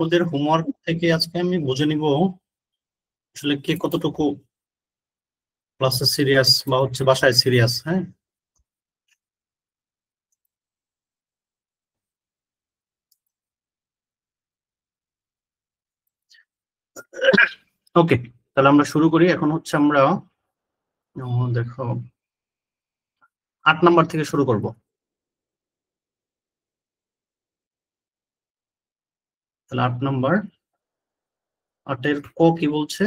আপুদের হোমওয়ার্ক থেকে আজকে আমি বুঝে নিব আসলে কে কতটুকু ক্লাসে সিরিয়াস বা হচ্ছে বাসায় সিরিয়াস। হ্যাঁ, ওকে, তাহলে আমরা শুরু করি। এখন হচ্ছে আমরা দেখো 8 নাম্বার থেকে শুরু করব। তাহলে 8 নাম্বার, 8-এর ক কি বলছে?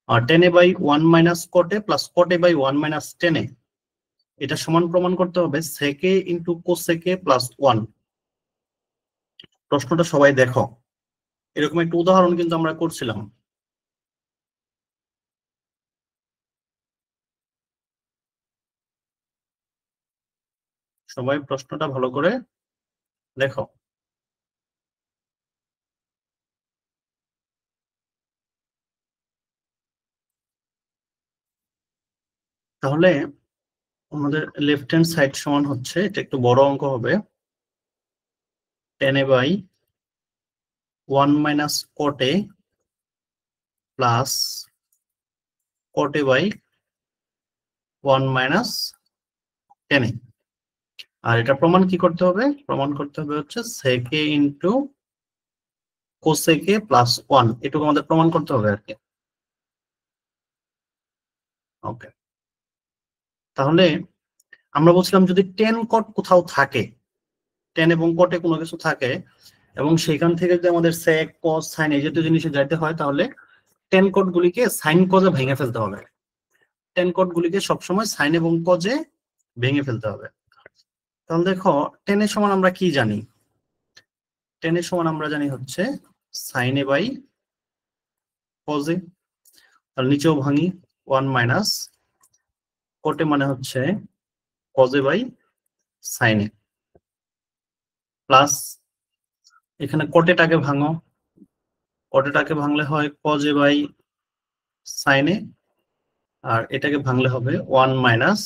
10a/1 - cot a + cot a/1 - 10a, এটা সমান প্রমাণ করতে হবে sec a * cosec a + 1। প্রশ্নটা সবাই দেখো, এরকম একটা উদাহরণ কিন্তু আমরা করছিলাম। সবাই প্রশ্নটা ভালো করে দেখো। তাহলে আমাদের লেফট হ্যান্ড সাইড সমান হচ্ছে, এটা একটু বড় অঙ্ক হবে, 10a/1 - cot a plus cot a/1 - 10a। আর এটা প্রমাণ কি করতে হবে? প্রমাণ করতে হবে হচ্ছে sec a * cosec a + 1, এটুকু আমাদের প্রমাণ করতে হবে আর কি। ওকে, তাহলে আমরা বলছিলাম যদি টেন কট কোথাও থাকে, টেন এবং কটে কোনো কিছু থাকে এবং সেখান থেকে যদি আমাদের sec cos sin এই জাতীয় জিনিসে যাইতে হয়, তাহলে টেন কট গুলিকে সাইন কজে ভেঙে ফেলতে হবে। টেন কট গুলিকে সবসময় সাইন এবং কজে ভেঙে ফেলতে হবে। তাহলে দেখো, টেনের সমান আমরা কি জানি? টেনের সমান আমরা জানি হচ্ছে sine a by cos A. তাহলে নিচেও ভাঙি, 1 মাইনাস কটে মানে হচ্ছে cos A by sine A, plus এখানে কটেটাকে ভাঙো, কটেটাকে ভাঙলে হয় cos A by sine A, আর এটাকে ভাঙলে হবে 1 minus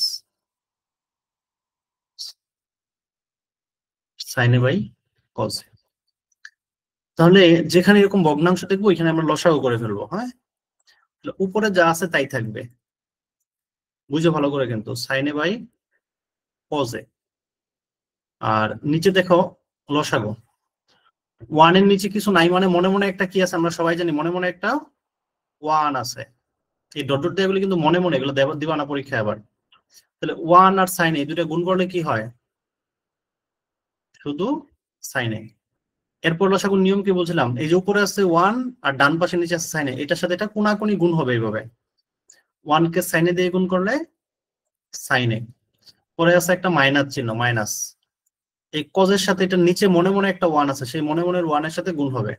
sine A by cos A. তাহলে যেখানে এরকম ভগ্নাংশ দেখবো এখানে আমরা লসাগু করে ফেলবো। হ্যাঁ, উপরে যা আছে তাই থাকবে, বুঝে ভালো করে কিন্তু, sine A by cos A. আর নিচে দেখো লসাগু, 1 এর নিচে কিছু নাই মানে মনে মনে একটা কি আছে আমরা সবাই জানি, মনে মনে একটা 1 আছে। এই ডট ডট দিয়ে কিন্তু মনে মনে এগুলো দিবা না পরীক্ষায় আবার। তাহলে 1 আর সাইন এই দুটো গুণ করলে কি হয়? শুধু সাইন এ। এরপর লসাগুর নিয়ম কি বলছিলাম? এই যে উপরে আছে 1 আর ডান পাশে নিচে আছে সাইন এ, এটার সাথে এটা কোনাকুনি গুণ হবে এইভাবে। 1 কে সাইন এ দিয়ে গুণ করলে সাইন এ, পরে আছে একটা মাইনাস চিহ্ন, মাইনাস। এই কজের সাথে এটা নিচে মনে মনে একটা 1 আছে, সেই মনে মনের 1 এর সাথে গুণ হবে,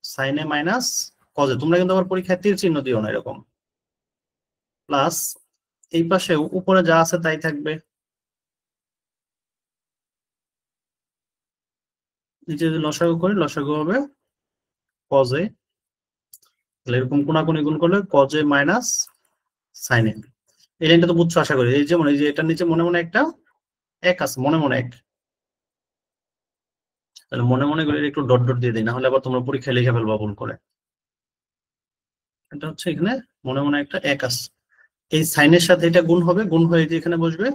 সাইন এ মাইনাস কজে। তোমরা কিন্তু আবার পরীক্ষায় তীর চিহ্ন দিও না এরকম। প্লাস এই পাশে উপরে যা আছে তাই থাকবে, নিচে যদি লসাগু করি লসাগু হবে কজে। তাহলে এরকম কোনাকুনি গুণ করলে কজে মাইনাস সাইন এ। এই লাইনটা তো বুঝছো আশা করি। এই যেমন এই যে এটার নিচে মনে মনে একটা 1 আছে, মনে মনে 1। তাহলে মনে মনে করে একটু ডট ডট দিয়ে দিই, না হলে আবার তোমরা পরীক্ষায় লিখে ফেলবা ভুল করে। এটা হচ্ছে এখানে মনে মনে একটা 1 আছে, এই সাইনের সাথে এটা গুণ হবে, গুণ হয়ে যে এখানে বসবে,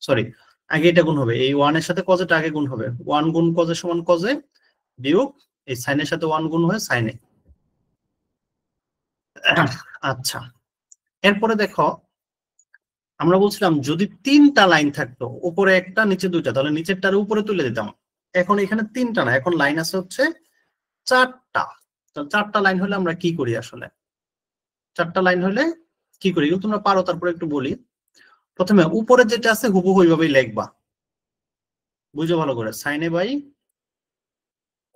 সরি আগে এটা গুণ হবে, এই 1 এর সাথে কজেটা আগে গুণ হবে, 1 গুণ কজে সমান কজে, বিয়োগ এই সাইনের সাথে 1 গুণ হয়ে সাইনে। আচ্ছা, এরপরে দেখো আমরা বলছিলাম যদি 3টা লাইন থাকতো, উপরে একটা নিচে 2টা, তাহলে নিচেরটার উপরে তুলে দিতাম। এখন এখানে 3টা না, এখন লাইন আছে হচ্ছে 4টা। তো 4টা লাইন হলে আমরা কি করি আসলে? 4টা লাইন হলে কি করি এগুলো তোমরা পারো, তারপরে একটু বলি। প্রথমে উপরে যেটা আছে হুবহু ওইভাবেই লিখবা, বুঝো ভালো করে, সাইন এ বাই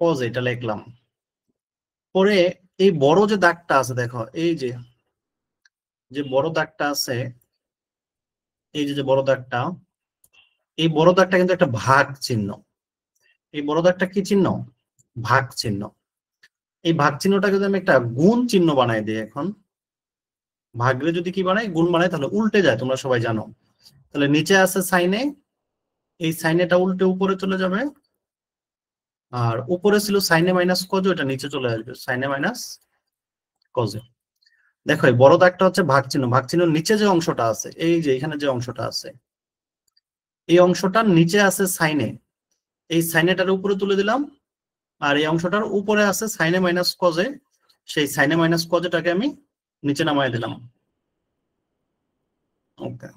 কজ এটা লিখলাম। পরে এই বড় যে দাগটা আছে দেখো, এই যে যে বড় দাগটা আছে, এই যে বড় দাগটা, এই বড় দাগটা কিন্তু একটা ভাগ চিহ্ন। এই বড় দাগটা কি চিহ্ন? ভাগ চিহ্ন। এই ভাগ চিহ্নটাকে যদি আমি একটা গুণ চিহ্ন বানাই দিই, এখন ভাগরে যদি কি বানাই, গুণ বানাই, তাহলে উল্টে যায়, তোমরা সবাই জানো। তাহলে নিচে আছে সাইনে, এই সাইনেটা উল্টে উপরে চলে যাবে, আর উপরে ছিল সাইনে মাইনাস কজ, এটা নিচে চলে আসবে সাইনে মাইনাস কজে। দেখো এই বড় দাগটা হচ্ছে ভাগ চিহ্ন, ভাগ চিহ্ন নিচে যে অংশটা আছে, এই যে এখানে যে অংশটা আছে, এই অংশটার নিচে আছে সাইনে, এই সাইনেটার উপরে তুলে দিলাম। আর এই অংশটার উপরে আছে সাইনে মাইনাস কজে, সেই সাইনে মাইনাস কজেটাকে আমি নিচে নামাই দিলাম। ওকে,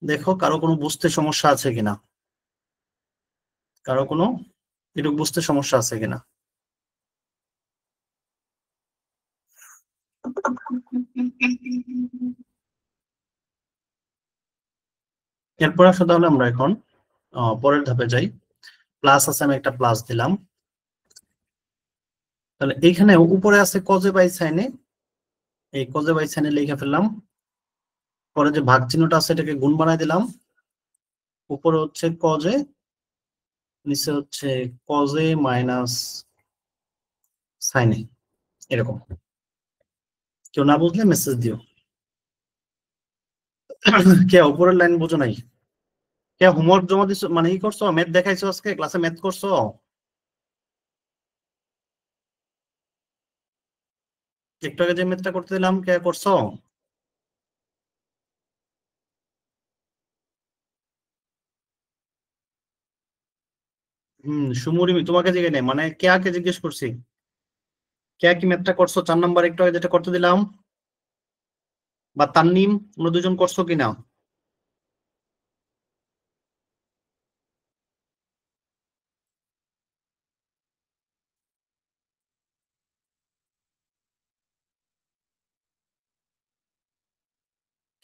দেখো কারো কোনো বুঝতে সমস্যা আছে কিনা, কারো কোনো এটুকু বুঝতে সমস্যা আছে কিনা। এরপর আসলে তাহলে আমরা এখন পরের ধাপে যাই। প্লাস আছে, আমি একটা প্লাস দিলাম। তাহলে এইখানে উপরে আছে কজে বাই সাইনে, এই কজে বাই সাইনে লিখে ফেললাম। পরে যে ভাগ চিহ্নটা আছে এটাকে গুণ বানাই দিলাম। উপরে হচ্ছে কজে, নিচে হচ্ছে কজে মাইনাস সাইনে, এরকম। কেউ না বুঝলে মেসেজ দিও। কে উপরের লাইন বুঝো নাই? কে হোমওয়ার্ক জমা দিছো, মানে ই করছো, ম্যাথ দেখাইছো আজকে ক্লাসে, ম্যাথ করছো? একটু আগে যে ম্যাথটা করতে দিলাম, কে করছো? সুমুরিমি তোমাকে জিজ্ঞেস নেই, মানে কে কে জিজ্ঞেস করছি, কে কি ম্যাথটা করছো 4 নম্বর একটু আগে যেটা করতে দিলাম, বা তান্নিম, তোমরা দুজন করছো কিনা?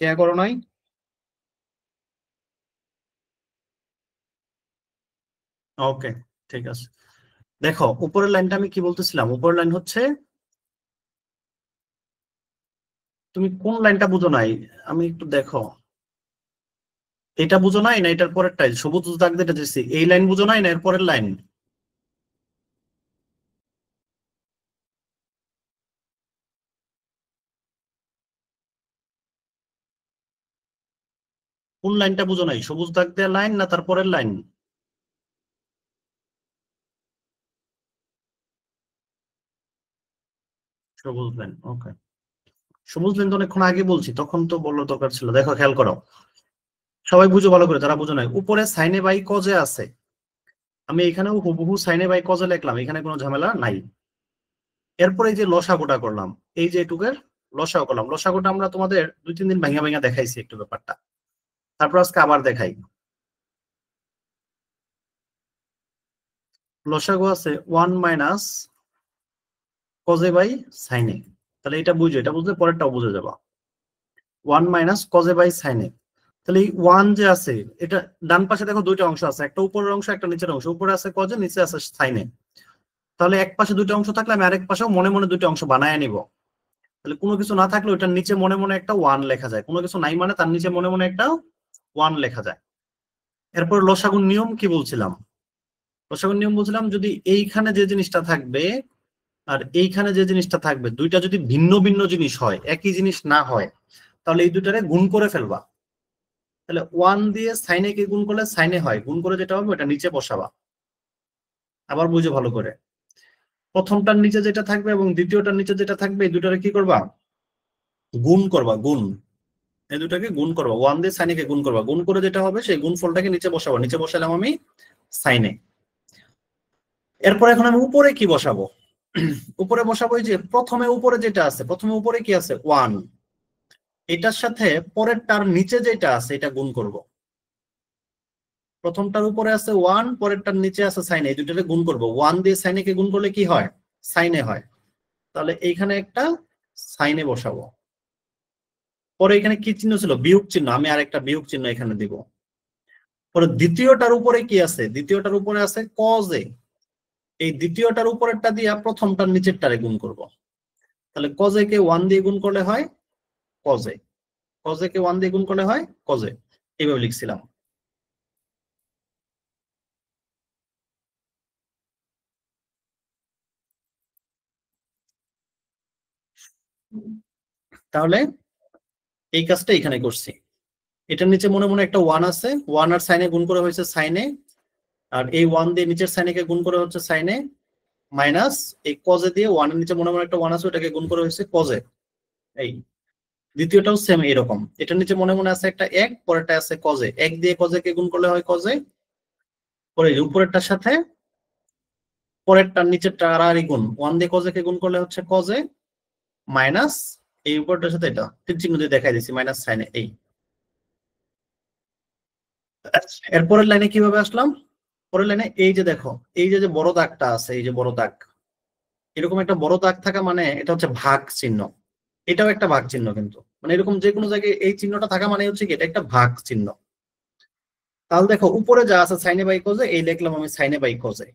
কে করো নাই? ওকে, ঠিক আছে। দেখো উপরের লাইনটা আমি কি বলতেছিলাম, উপরের লাইন হচ্ছে, তুমি কোন লাইনটা বুঝো নাই? আমি একটু দেখো, এটা বুঝো নাই না এটার পরেরটাই সবুজ দাগ যেটা দিচ্ছি, এই লাইন বুঝো নাই না এর পরের লাইন? কোন লাইনটা বুঝো নাই, সবুজ দাগ দেওয়া লাইন না তার পরের লাইন? সবুজ লাইন, ওকে। সবুজ লাইন তো অনেকক্ষণ আগে বলছি, তখন তো বলার দরকার ছিল। দেখো খেয়াল করো, সবাই বুঝো ভালো করে, যারা বুঝো নাই। উপরে সাইনে বাই কজে আছে, আমি এখানেও হুবহু সাইনে বাই কজে লিখলাম, এখানে কোনো ঝামেলা নাই। এরপরে এই যে লসাগুটা করলাম, এই যে এটুকের লসাগু করলাম, লসাগুটা আমরা তোমাদের 2-3 দিন ভাঙা ভাঙা দেখাইছি একটু ব্যাপারটা, তারপর আজকে আবার দেখাই। লসাগু আছে 1 - কজে বাই সাইনে। তাহলে এটা বুঝো, এটা বুঝলে পরেরটাও বুঝে যাবা। 1 - কজে বাই সাইনে। তাহলে এই ওয়ান যে আছে, এটা ডান পাশে দেখো দুইটা অংশ আছে, একটা উপরের অংশ একটা নিচের অংশ, উপরে আছে কজে নিচে আছে সাইনে। তাহলে এক পাশে দুটো অংশ থাকলে আমি আরেক পাশেও মনে মনে দুটো অংশ বানায় নিব। তাহলে কোনো কিছু না থাকলে ওটার নিচে মনে মনে একটা ওয়ান লেখা যায়, কোনো কিছু নাই মানে তার নিচে মনে মনে একটা ওয়ান লেখা যায়। এরপর লসাগুর নিয়ম কি বলছিলাম, লসাগুর নিয়ম বলছিলাম যদি এইখানে যে জিনিসটা থাকবে আর এইখানে যে জিনিসটা থাকবে, দুইটা যদি ভিন্ন ভিন্ন জিনিস হয়, একই জিনিস না হয়, তাহলে এই দুটারে গুণ করে ফেলবা। তাহলে ওয়ান দিয়ে সাইনে কে গুণ করলে সাইনে হয়, গুণ করে যেটা হবে ওটা নিচে বসাবা। আবার বুঝে ভালো করে, প্রথমটার নিচে যেটা থাকবে এবং দ্বিতীয়টার নিচে যেটা থাকবে এই দুটারে কি করবা, গুণ করবা, গুণ। এই দুটাকে গুণ করবা, ওয়ান দিয়ে সাইনে কে গুণ করবা, গুণ করে যেটা হবে সেই গুণ ফলটাকে নিচে বসাবো, নিচে বসালাম আমি সাইনে। এরপর এখন আমি উপরে কি বসাবো, উপরে বসাবো এই যে প্রথমে উপরে যেটা আছে, প্রথমে উপরে কি আছে ওয়ান, এটার সাথে পরেরটার নিচে যেটা আছে এটা গুণ করব। প্রথমটার উপরে আছে ওয়ান, পরেরটার নিচে আছে সাইনে, এই দুটোকে গুণ করব। ওয়ান দিয়ে সাইনে কে গুণ করলে কি হয়, সাইনে হয়। তাহলে এইখানে একটা সাইনে বসাবো। পরে এখানে কি চিহ্ন ছিল, বিয়োগ চিহ্ন, আমি আরেকটা বিয়োগ চিহ্ন এখানে দিব। পরে দ্বিতীয়টার উপরে কি আছে, দ্বিতীয়টার উপরে আছে কজে, এই দ্বিতীয়টার উপরেরটা দিয়ে প্রথমটার নিচেরটারে গুণ করব। তাহলে কজে কে ওয়ান দিয়ে গুণ করলে হয় কজে, কজে কে ওয়ান দিয়ে গুণ করলে হয় কজে, এইভাবে লিখছিলাম। তাহলে এই কাজটা এখানে করছি। এটার নিচে মনে মনে একটা 1 আছে, 1 আর সাইনে গুণ করে হয়েছে সাইনে, আর এই 1 দিয়ে নিচের সাইনেকে গুণ করে হচ্ছে সাইনে, মাইনাস এই কজে দিয়ে 1 এর নিচে মনে মনে একটা 1 আছে, ওটাকে গুণ করে হয়েছে কজে। এই দ্বিতীয়টাও সেম এরকম, এটার নিচে মনে মনে আছে একটা 1, পরেরটা আছে কজে, 1 দিয়ে কজেকে গুণ করলে হয় কজে, পরে উপরেরটার সাথে পরেরটার নিচেরটা আর গুণ, 1 দিয়ে কজেকে গুণ করলে হচ্ছে কজে, মাইনাস এই উপরটার সাথে এটা তীর চিহ্ন দিয়ে দেখাই দিচ্ছি মাইনাস সাইনে। এই এরপরের লাইনে কিভাবে আসলাম, পরের লাইনে এই যে দেখো, এই যে যে বড় দাগটা আছে, এই যে বড় দাগ, এরকম একটা বড় দাগ থাকা মানে এটা হচ্ছে ভাগ চিহ্ন, এটাও একটা ভাগ চিহ্ন, কিন্তু মানে এরকম যে কোনো জায়গায় এই চিহ্নটা থাকা মানে হচ্ছে কি এটা একটা ভাগ চিহ্ন। তাহলে দেখো উপরে যা আছে সাইনে বাই কজে, এই লিখলাম আমি সাইনে বাই কজে,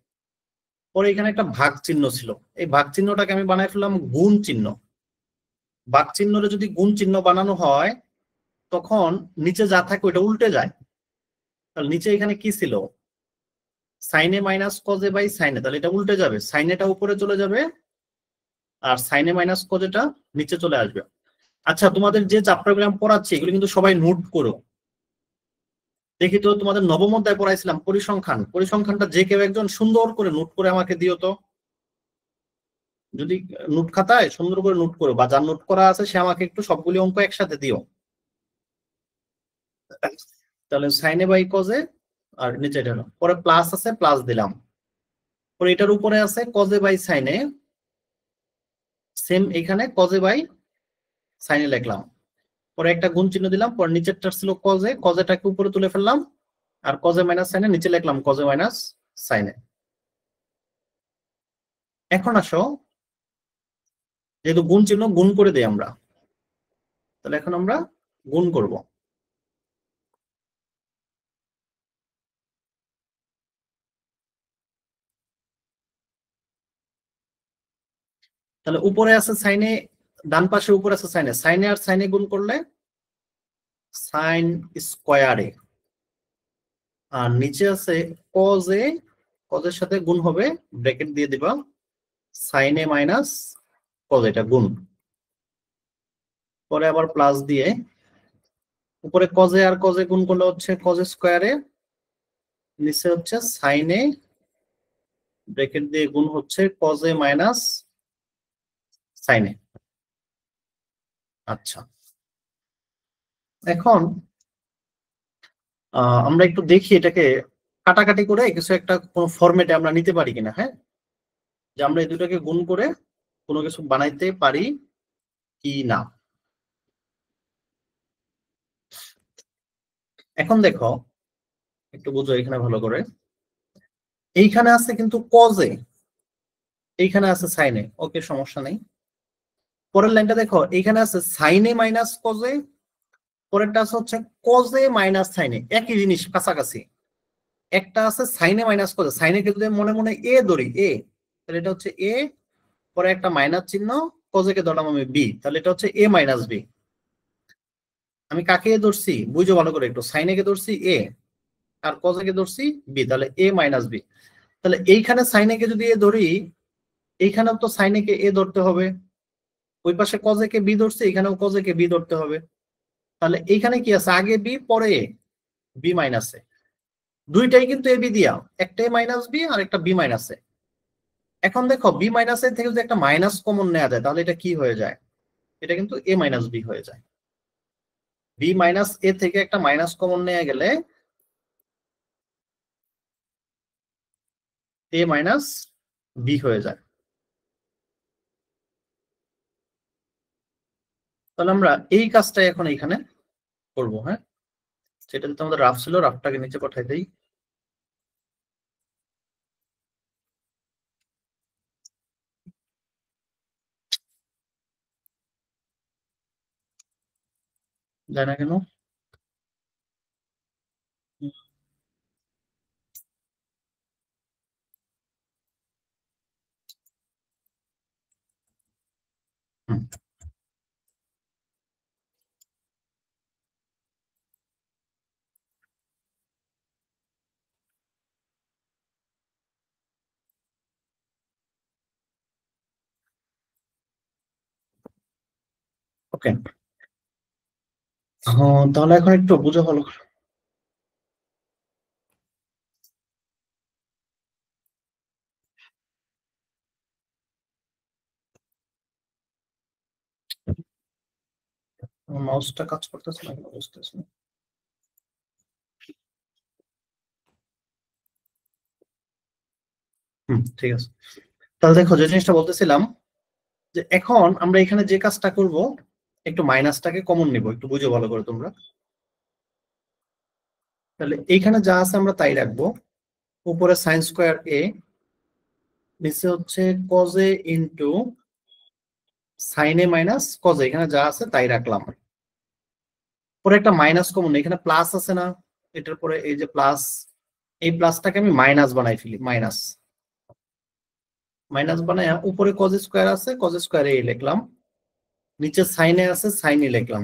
পরে এখানে একটা ভাগ চিহ্ন ছিল, এই ভাগ চিহ্নটাকে আমি বানাই ফেললাম গুণ চিহ্ন। ভাগ চিহ্নরে যদি গুণ চিহ্ন বানানো হয় তখন নিচে যা থাকে ওটা উল্টে যায়। তাহলে নিচে এখানে কি ছিল, সাইনে মাইনাস কজে বাই সাইনে, তাহলে এটা উল্টে যাবে, সাইনেটা উপরে চলে যাবে আর সাইনে মাইনাস কজেটা নিচে চলে আসবে। আচ্ছা, তোমাদের যে চ্যাপ্টারগুলো আমি পড়াচ্ছি এগুলো কিন্তু সবাই নোট করো। দেখি তো তোমাদের নবম অধ্যায় পড়াইছিলাম পরিসংখ্যান, পরিসংখ্যানটা যে কেউ একজন সুন্দর করে নোট করে আমাকে দিও তো। যদি নোট খাতায় সুন্দর করে নোট করো, বা যার নোট করা আছে সে আমাকে একটু সবগুলি অঙ্ক একসাথে দিও। তাহলে সাইনে বাই কজে, আর নিচে এটা হলো, পরে প্লাস আছে প্লাস দিলাম, পরে এটার উপরে আছে কজে বাই সাইনে, সেম এখানে কজে বাই সাইনে লিখলাম, পরে একটা গুণ চিহ্ন দিলাম, পরে নিচেরটা ছিল কজে, কজেটাকে উপরে তুলে ফেললাম, আর কজে মাইনাস সাইনে নিচে লিখলাম কজে মাইনাস সাইনে। এখন আসো, যেহেতু গুণ চিহ্ন গুণ করে দিই আমরা, তাহলে এখন আমরা গুণ করব। তাহলে উপরে আছে সাইনে, ডান পাশে উপরে আছে সাইনে, সাইনে আর সাইনে গুণ করলে সাইন স্কোয়ারে, আর নিচে আছে কজে, কজের সাথে গুণ হবে, ব্র্যাকেট দিয়ে দিবা সাইনে মাইনাস কজ, এটা গুণ, পরে আবার প্লাস দিয়ে উপরে কজে আর কজে গুণ করলে হচ্ছে কজে স্কোয়ারে, নিচে হচ্ছে সাইনে ব্র্যাকেট দিয়ে গুণ হচ্ছে কজে মাইনাস সাইনে। আচ্ছা, এখন আমরা একটু দেখি এটাকে কাটাকাটি করে কিছু একটা কোন ফরম্যাটে আমরা নিতে পারি কিনা। হ্যাঁ, যে আমরা এই দুটাকে গুণ করে কোনো কিছু বানাইতে পারি কি না। এখন দেখো, একটু বুঝো এখানে ভালো করে, এইখানে আছে কিন্তু কজে, এইখানে আছে সাইনে, ওকে সমস্যা নেই। পরের লাইনটা দেখো, এইখানে আছে সাইনে মাইনাস কজে, পরেরটা আছে হচ্ছে কজে মাইনাস সাইনে, একই জিনিস কাছাকাছি। একটা আছে সাইনে মাইনাস কজে, সাইনে কে যদি মনে মনে এ ধরি, এ, তাহলে এটা হচ্ছে এ, পরে একটা মাইনাস চিহ্ন, কজেকে ধরলাম আমি বি, তাহলে এটা হচ্ছে এ মাইনাস বি। আমি কাকে ধরছি বুঝো ভালো করে একটু, সাইনেকে ধরছি এ আর কজেকে ধরছি বি, তাহলে এ মাইনাস বি। তাহলে এইখানে সাইনেকে যদি এ ধরি, এইখানেও তো সাইনেকে এ ধরতে হবে, ওই পাশে কজেকে বি ধরছে, এখানেও কজেকে বি ধরতে হবে। তাহলে এইখানে কি আছে, আগে বি পরে এ, বি মাইনাস এ, দুইটাই কিন্তু এ বি দিয়া, একটা এ মাইনাস বি আর একটা বি মাইনাস এ। এখন দেখো বি মাইনাস এ থেকে যদি একটা মাইনাস কমন নেওয়া যায় তাহলে এটা কি হয়ে যায়, এটা কিন্তু এ মাইনাস বি হয়ে যায়। বি মাইনাস এ থেকে একটা মাইনাস কমন নেওয়া গেলে এ মাইনাস বি হয়ে যায়। তাহলে আমরা এই কাজটাই এখন এইখানে করবো। হ্যাঁ, সেটা তো আমাদের রাফ ছিল, রাফটাকে নিচে পাঠাই দেই। যায় না কেন? হুম, ওকে। হ্যাঁ, তাহলে এখন একটু বুঝো ভালো করে। মাউসটা কাজ করতেছে না কেন বুঝতেছি না। ঠিক আছে। তাহলে দেখো যে জিনিসটা বলতেছিলাম, যে এখন আমরা এখানে যে কাজটা করব, একটু মাইনাসটাকে কমন নিব, একটু বুঝে ভালো করে তোমরা। তাহলে এইখানে যা আছে আমরা তাই রাখবো। উপরে সাইন স্কোয়ার এ, নিচে হচ্ছে cos A into sine A minus cause এ, এখানে যা আছে তাই রাখলাম। পরে একটা মাইনাস কমন, এখানে প্লাস আছে না, এটার পরে এই যে প্লাস, এই প্লাসটাকে আমি মাইনাস বানাই ফেলি, মাইনাস মাইনাস বানাই। উপরে কজ স্কোয়ার আছে, কজ স্কোয়ার এ লিখলাম, নিচে সাইনে আছে সাইন এ লিখলাম।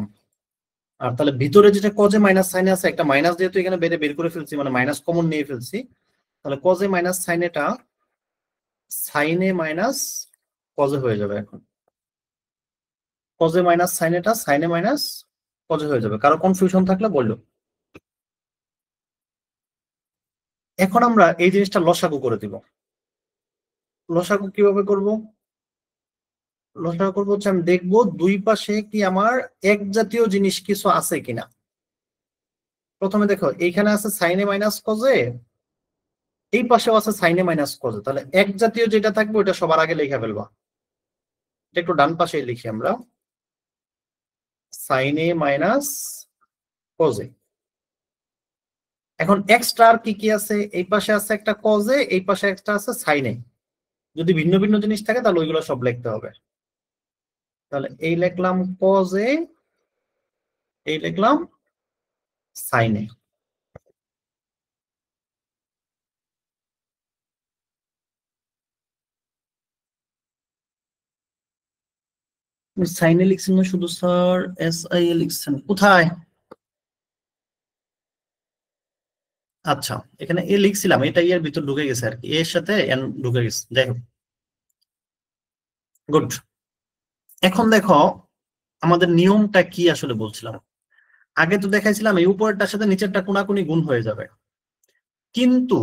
আর তাহলে ভিতরে যেটা কজে মাইনাস সাইনে আছে, একটা মাইনাস যেহেতু এখানে বের করে ফেলছি, মানে মাইনাস কমন নিয়ে ফেলছি, তাহলে কজে মাইনাস সাইনেটা সাইনে মাইনাস কজে হয়ে যাবে। এখন কজে মাইনাস সাইনেটা সাইনে মাইনাস কজে হয়ে যাবে। কারো কনফিউশন থাকলে বললো। এখন আমরা এই জিনিসটা লসাগু করে দিব। লসাগু কিভাবে করব? লসাগু করবো হচ্ছে আমি দেখবো দুই পাশে কি আমার এক জাতীয় জিনিস কিছু আছে কিনা। প্রথমে দেখো এইখানে আছে সাইনে মাইনাস কজে, এই পাশেও আছে সাইনে মাইনাস কজে, তাহলে এক জাতীয় যেটা থাকবে ওটা সবার আগে লিখে ফেলবা। এটা একটু ডান পাশে লিখি আমরা, সাইনে মাইনাস কজে। এখন এক্সট্রা আর কি কি আছে, এই পাশে আছে একটা কজে, এই পাশে একটা আছে সাইনে। যদি ভিন্ন ভিন্ন জিনিস থাকে তাহলে ওইগুলো সব লিখতে হবে। তাহলে এই লিখলাম কজে, এই লিখলাম সাইনে। সাইনে লিখছেন না শুধু স্যার, এস আই এ লিখছেন কোথায়? আচ্ছা, এখানে এ লিখছিলাম, এটা এর ভিতর ঢুকে গেছে আর কি, এর সাথে এন ঢুকে গেছে, যাই হোক, গুড। এখন দেখো আমাদের নিয়মটা কি আসলে বলছিলাম। আগে তো দেখাইছিলাম এই উপরেরটার সাথে নিচেরটা কোনাকুনি গুণ হয়ে যাবে, কিন্তু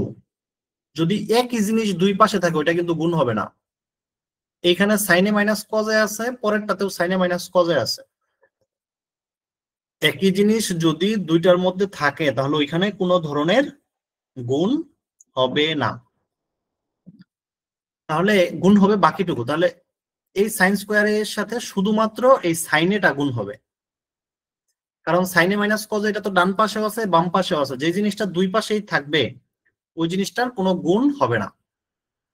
যদি একই জিনিস দুই পাশে থাকে ওইটা কিন্তু গুণ হবে না। এইখানে সাইনে মাইনাস কজে আছে, পরেরটাতেও সাইনে মাইনাস কজে আছে। একই জিনিস যদি দুইটার মধ্যে থাকে তাহলে ওইখানে কোনো ধরনের গুণ হবে না। তাহলে গুণ হবে বাকিটুকু। তাহলে এই সাইন স্কোয়ারের সাথে শুধুমাত্র এই সাইনেটা গুণ হবে, কারণ সাইনে মাইনাস কজ এটা তো ডান পাশেও আছে বাম পাশেও আছে, যে জিনিসটা দুই পাশেই থাকবে ওই জিনিসটার কোনো গুণ হবে না।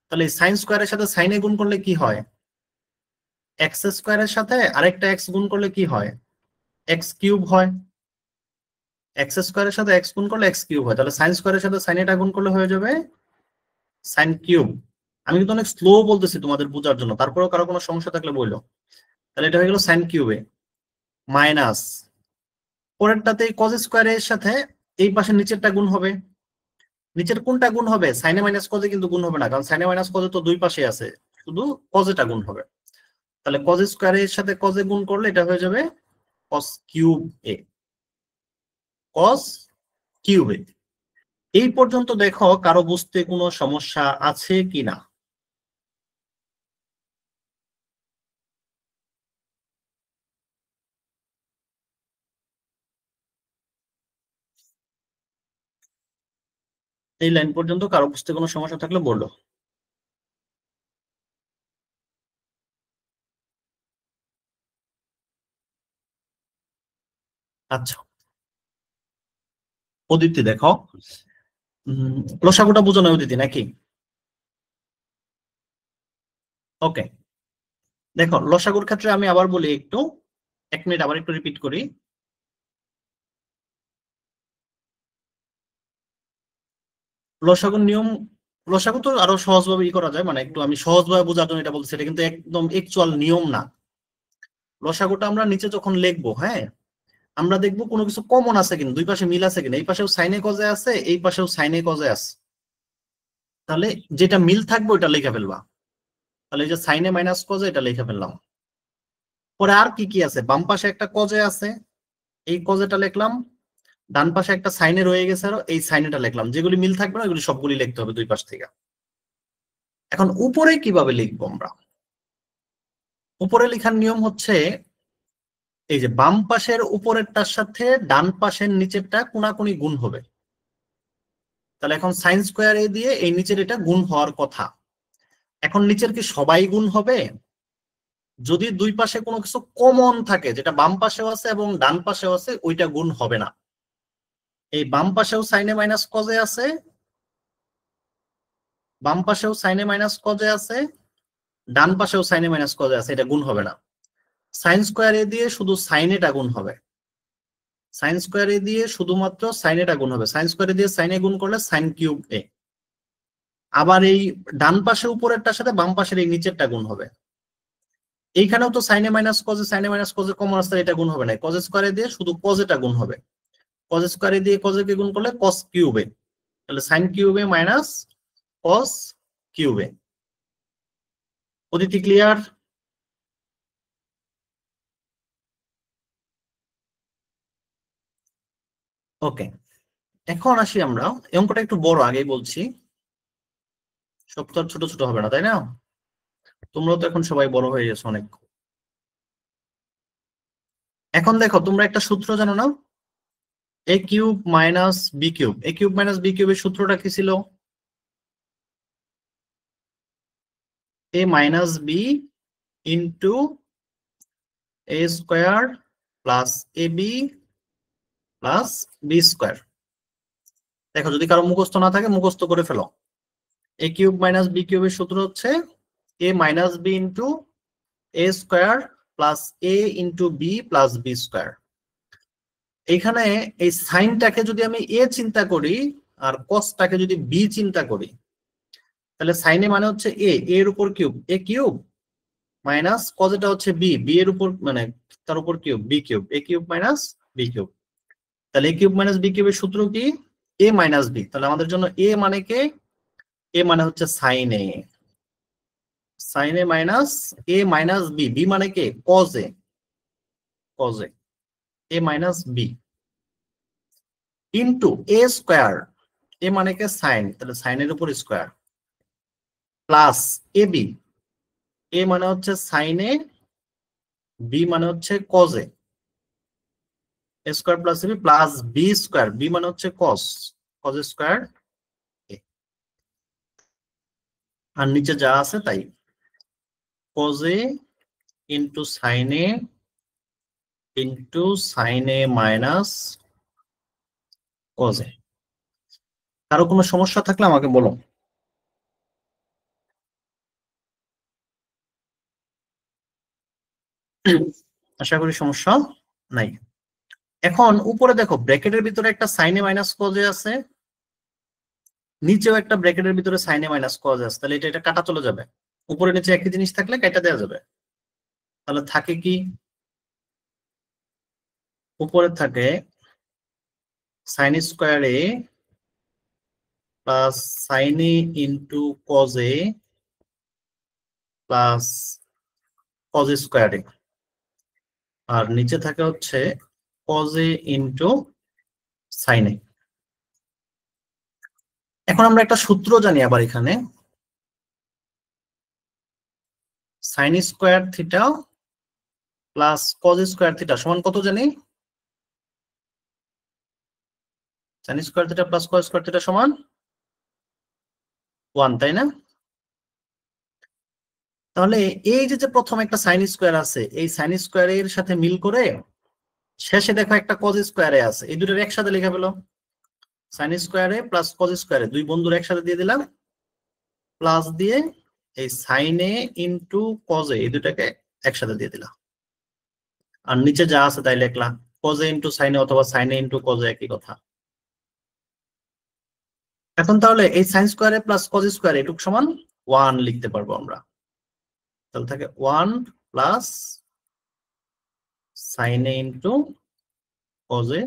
তাহলে সাইন স্কোয়ারের সাথে সাইনে গুণ করলে কি হয়, এক্স স্কোয়ারের সাথে আরেকটা এক্স গুণ করলে কি হয়, এক্স কিউব হয়। এক্স স্কোয়ারের সাথে এক্স গুণ করলে এক্স কিউব হয়, তাহলে সাইন স্কোয়ারের সাথে সাইন এটা গুণ করলে হয়ে যাবে সাইন কিউব। আমি কিন্তু অনেক স্লো বলতেছি তোমাদের বোঝার জন্য, তারপরেও কারো কোনো সমস্যা থাকলে বললো। তাহলে এটা হয়ে গেল সাইন কিউবে মাইনাস, পরেরটাতে কজ স্কোয়ারের সাথে এই পাশে নিচেরটা গুণ হবে। নিচের কোনটা গুণ হবে, সাইনে মাইনাস কজে কিন্তু গুণ হবে না, কারণ সাইনে মাইনাস কজে তো দুই পাশে আছে, শুধু কজেটা গুণ হবে। তাহলে কজ স্কোয়ারের সাথে কজে গুণ করলে এটা হয়ে যাবে কস কিউব এ, কস কিউব এ। এই পর্যন্ত দেখো কারো বুঝতে কোনো সমস্যা আছে কিনা? এই লাইন পর্যন্ত কারো বুঝতে কোনো সমস্যা থাকলে বললো। আচ্ছা, অদিতি দেখো, লসাগুটা বুঝো না অদিতি নাকি? ওকে, দেখো লসাগুর ক্ষেত্রে আমি আবার বলি একটু, এক মিনিট আবার একটু রিপিট করি। লসাগুর নিয়ম, লসাগু তো আরো সহজভাবে করা যায়, মানে একটু আমি সহজভাবে বোঝার জন্য এটা বলছি, এটা কিন্তু একদম একচুয়াল নিয়ম না। লসাগুটা আমরা নিচে যখন লিখবো, হ্যাঁ, আমরা দেখবো কোনো কিছু কমন আছে কিনা, দুই পাশে মিল আছে কিনা, এই পাশেও সাইনে কজে আছে এই পাশেও সাইনে কজে আছে, তাহলে যেটা মিল থাকবে ওটা লিখে ফেলবা। তাহলে এই যে সাইনে মাইনাস কজে এটা লিখে ফেললাম। পরে আর কি কি আছে, বাম পাশে একটা কজে আছে, এই কজেটা লিখলাম, ডান পাশে একটা সাইনে রয়ে গেছে, আর এই সাইনেটা লিখলাম। যেগুলি মিল থাকবে না এগুলি সবগুলি লিখতে হবে দুই পাশ থেকে। এখন উপরে কিভাবে লিখবো আমরা? উপরে লেখার নিয়ম হচ্ছে এই যে বাম পাশের উপরেরটার সাথে ডান পাশের নিচেরটা কোনাকুনি গুণ হবে। তাহলে এখন সাইন স্কোয়ার এ দিয়ে এই নিচের এটা গুণ হওয়ার কথা। এখন নিচের কি সবাই গুণ হবে? যদি দুই পাশে কোনো কিছু কমন থাকে, যেটা বাম পাশেও আছে এবং ডান পাশেও আছে, ওইটা গুণ হবে না। এই বাম পাশেও সাইনে মাইনাস কজে আছে, বাম পাশেও সাইনে মাইনাস কজে আছে, ডান পাশেও সাইনে মাইনাস কজে আছে, এটা গুণ হবে না। সাইন স্কোয়ার এ দিয়ে শুধু সাইনেটা গুণ হবে, সাইন স্কোয়ার এ দিয়ে শুধুমাত্র সাইনেটা গুণ হবে। সাইন স্কোয়ার দিয়ে সাইনে গুণ করলে সাইন কিউব এ। আবার এই ডান পাশের উপরেরটার সাথে বাম পাশের এই নিচেরটা গুণ হবে। এইখানেও তো সাইনে মাইনাস কজে কমন আসছে, এটা গুণ হবে না। কজ স্কোয়ারে দিয়ে শুধু কজেটা গুণ হবে। কজ স্কোয়ারে দিয়ে কজেকে গুণ করলে কস কিউবে, তাহলে সাইন কিউবে মাইনাস কস কিউবে। অদিতি ক্লিয়ার? ওকে, এখন আসি আমরা, অঙ্কটা একটু বড়, আগেই বলছি, সব তো ছোট ছোট হবে না, তাই না? তোমরা তো এখন সবাই বড় হয়ে গেছো অনেক। এখন দেখো, তোমরা একটা সূত্র জানো না, A cube minus B cube. A cube minus B কিউবের সূত্রটা কি ছিল? A minus B into A square plus A B plus B square. দেখো, যদি কারো মুখস্থ না থাকে মুখস্থ করে ফেলো। এ কিউব মাইনাস বি কিউবের সূত্র হচ্ছে A minus B into A square plus A into B plus B square. এইখানে এই সাইনটাকে যদি আমি এ চিন্তা করি আর কসটাকে যদি বি চিন্তা করি, তাহলে সাইনে মানে হচ্ছে এ, এর উপর কিউব, এ কিউব মাইনাস কজটা হচ্ছে বি, বি এর উপর মানে তার উপর cube, B cube, A cube minus B cube. তাহলে এ কিউব মাইনাস বি কিউবের সূত্র কি? A minus B. তাহলে আমাদের জন্য এ মানে কে? এ মানে হচ্ছে sine A, sine A minus A minus B, B মানে কে? Cos A, cos A, A minus B into A square, A মানে কে? সাইন, তাহলে সাইনের উপর square, plus A B, A মানে হচ্ছে সাইন এ, বি মানে হচ্ছে cos A, square plus B plus B square, B মানে হচ্ছে কস, কজ স্কোয়ার এ। আর নিচে যা আছে তাই, cause A into sine A into sine A minus cause এ। কারো কোনো সমস্যা থাকলে আমাকে বলো। আশা করি সমস্যা নাই। এখন উপরে দেখো, ব্র্যাকেটের ভিতরে একটা সাইনে মাইনাস কজে আছে, নিচেও একটা ব্র্যাকেটের ভিতরে সাইনে মাইনাস কজ আছে, তাহলে এটা কাটা চলে যাবে। উপরে নিচে একই জিনিস থাকলে কেটে দেওয়া যাবে। তাহলে থাকে কি? উপরে থাকে sine square A plus sine A into cos A plus cos square A, আর নিচে থাকে হচ্ছে cos A into sine A. এখন আমরা একটা সূত্র জানি আবার এখানে, sine square theta plus cos square theta সমান কত জানি? Sine square theta plus cos square theta সমান 1, তাই না? তাহলে এই যে প্রথম একটা সাইন স্কোয়ার আছে, এই সাইন স্কোয়ার এর সাথে মিল করে শেষে দেখো একটা কজ স্কোয়ার এ আছে, এই দুটোর একসাথে লেখা পেলো, sine square A plus cos square A, দুই বন্ধুর একসাথে দিয়ে দিলাম, প্লাস দিয়ে এই sine A into cos A, এই দুটাকে একসাথে দিয়ে দিলাম, আর নিচে যা আছে তাই লিখলাম। Cos A into sine A অথবা sine A into cos A একই কথা। এখন তাহলে এই sine square A plus cos square এটুক সমান 1 লিখতে পারবো আমরা। তাহলে থাকে 1 plus sine A into cos A,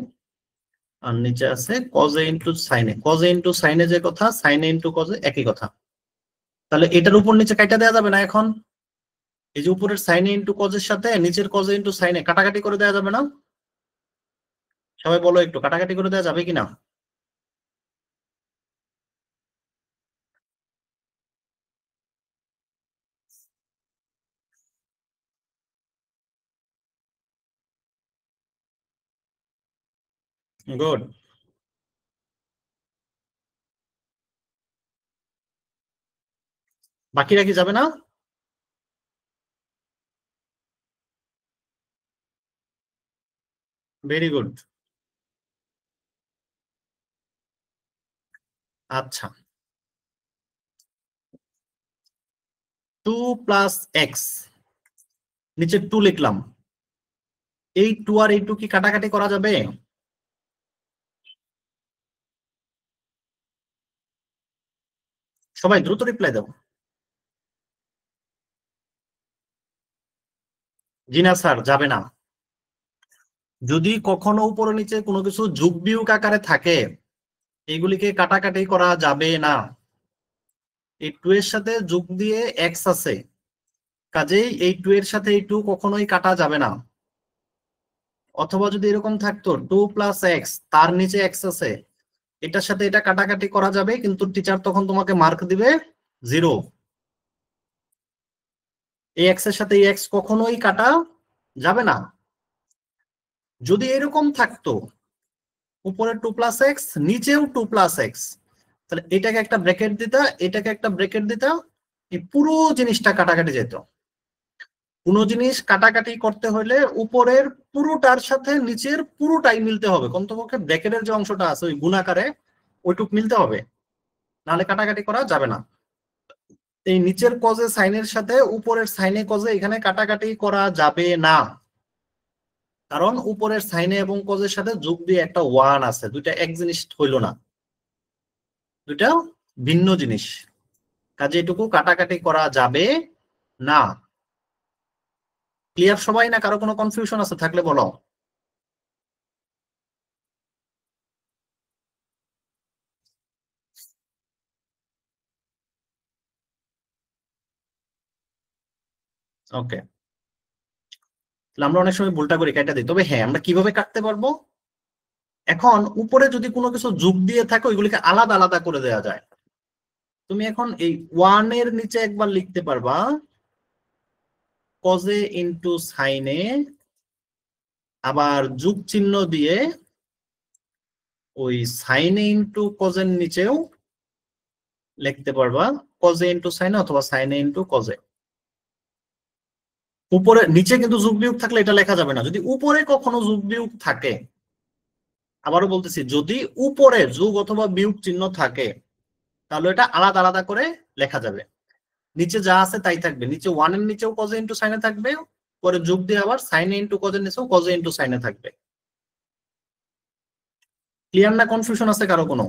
আর নিচে আছে cos A into sine A. Cos A into sine A যে কথা, sine A into cos A একই কথা। তাহলে এটার উপর নিচে কাটা দেওয়া যাবে না? এখন এই যে উপরের সাইন এ ইন্টু কজ এর সাথে নিচের কজ এ ইন্টু সাইন এ কাটাকাটি করে দেওয়া যাবে না? সবাই বলো একটু, কাটাকাটি করে দেওয়া যাবে কিনা? গুড। বাকিরা কি যাবে না? Very good. আচ্ছা, 2 + x, নিচে 2 লিখলাম, এই 2 আর এই 2 কি কাটাকাটি করা যাবে? সবাই দ্রুত রিপ্লাই দাও। জি না স্যার, যাবে না। যদি কখনো উপরে নিচে কোনো কিছু যোগ বিয়োগ আকারে থাকে, এইগুলিকে কাটাকাটি করা যাবে না। এই 2 এর সাথে যোগ দিয়ে x আছে, কাজেই এই 2 এর সাথে এই 2 কখনোই কাটা যাবে না। অথবা যদি এরকম থাকতো 2 + x, তার নিচে x আছে, এটার সাথে এটা কাটাকাটি করা যাবে, কিন্তু টিচার তখন তোমাকে মার্ক দিবে 0। এই x এর সাথে এই x কখনোই কাটা যাবে না। যদি এরকম থাকতো উপরে 2 + x, নিচেও 2 + x, তাহলে এটাকে একটা ব্র্যাকেট দিতা, এটাকে একটা ব্র্যাকেট দিতা, এই পুরো জিনিসটা কাটাকাটি যেত। কোন জিনিস কাটাকাটি করতে হলে উপরের পুরোটার সাথে নিচের পুরোটাই মিলতে হবে, কমপক্ষে ব্র্যাকেটের যে অংশটা আছে ওই গুণাকারে ওইটুক মিলতে হবে, নাহলে কাটাকাটি করা যাবে না। এই নিচের কজে সাইনের সাথে উপরের সাইনে কজে এখানে কাটাকাটি করা যাবে না, কারণ উপরের সাইনে এবং কজের সাথে যোগ দিয়ে একটা 1 আছে, দুইটা এক জিনিস হইল না, দুইটা ভিন্ন জিনিস, কাজে এটুকু কাটাকাটি করা যাবে না। ক্লিয়ার সবাই, না কারো কোনো কনফিউশন আছে থাকলে বলো। ওকে, তাহলে আমরা অনেক সময় ভুলটা করি, কাটা দিই। তবে হ্যাঁ, আমরা কিভাবে কাটতে পারবো, এখন উপরে যদি কোনো কিছু যোগ দিয়ে থাকে ওইগুলিকে আলাদা আলাদা করে দেওয়া যায়। তুমি এখন এই 1 এর নিচে একবার লিখতে পারবা কজে ইন্টু সাইনে, আবার যোগ চিহ্ন দিয়ে ওই সাইনে ইন্টু কজের নিচেও লিখতে পারবা কজে ইন্টু সাইনে অথবা সাইনে ইন্টু কজে। উপরে নিচে কিন্তু যোগ বিয়োগ থাকলে এটা লেখা যাবে না। যদি উপরে কখনো যোগ বিয়োগ থাকে, আবারও বলতেছি, যদি উপরে যোগ অথবা বিয়োগ চিহ্ন থাকে তাহলে এটা আলাদা আলাদা করে লেখা যাবে। নিচে যা আছে তাই থাকবে, নিচে 1 এর নিচেও কজে ইন্টু সাইনে থাকবে, পরে যোগ দিয়ে আবার সাইনে ইন্টু কজের নিচেও কজে ইন্টু সাইনে থাকবে। ক্লিয়ার না? কনফিউশন আছে কারো কোনো?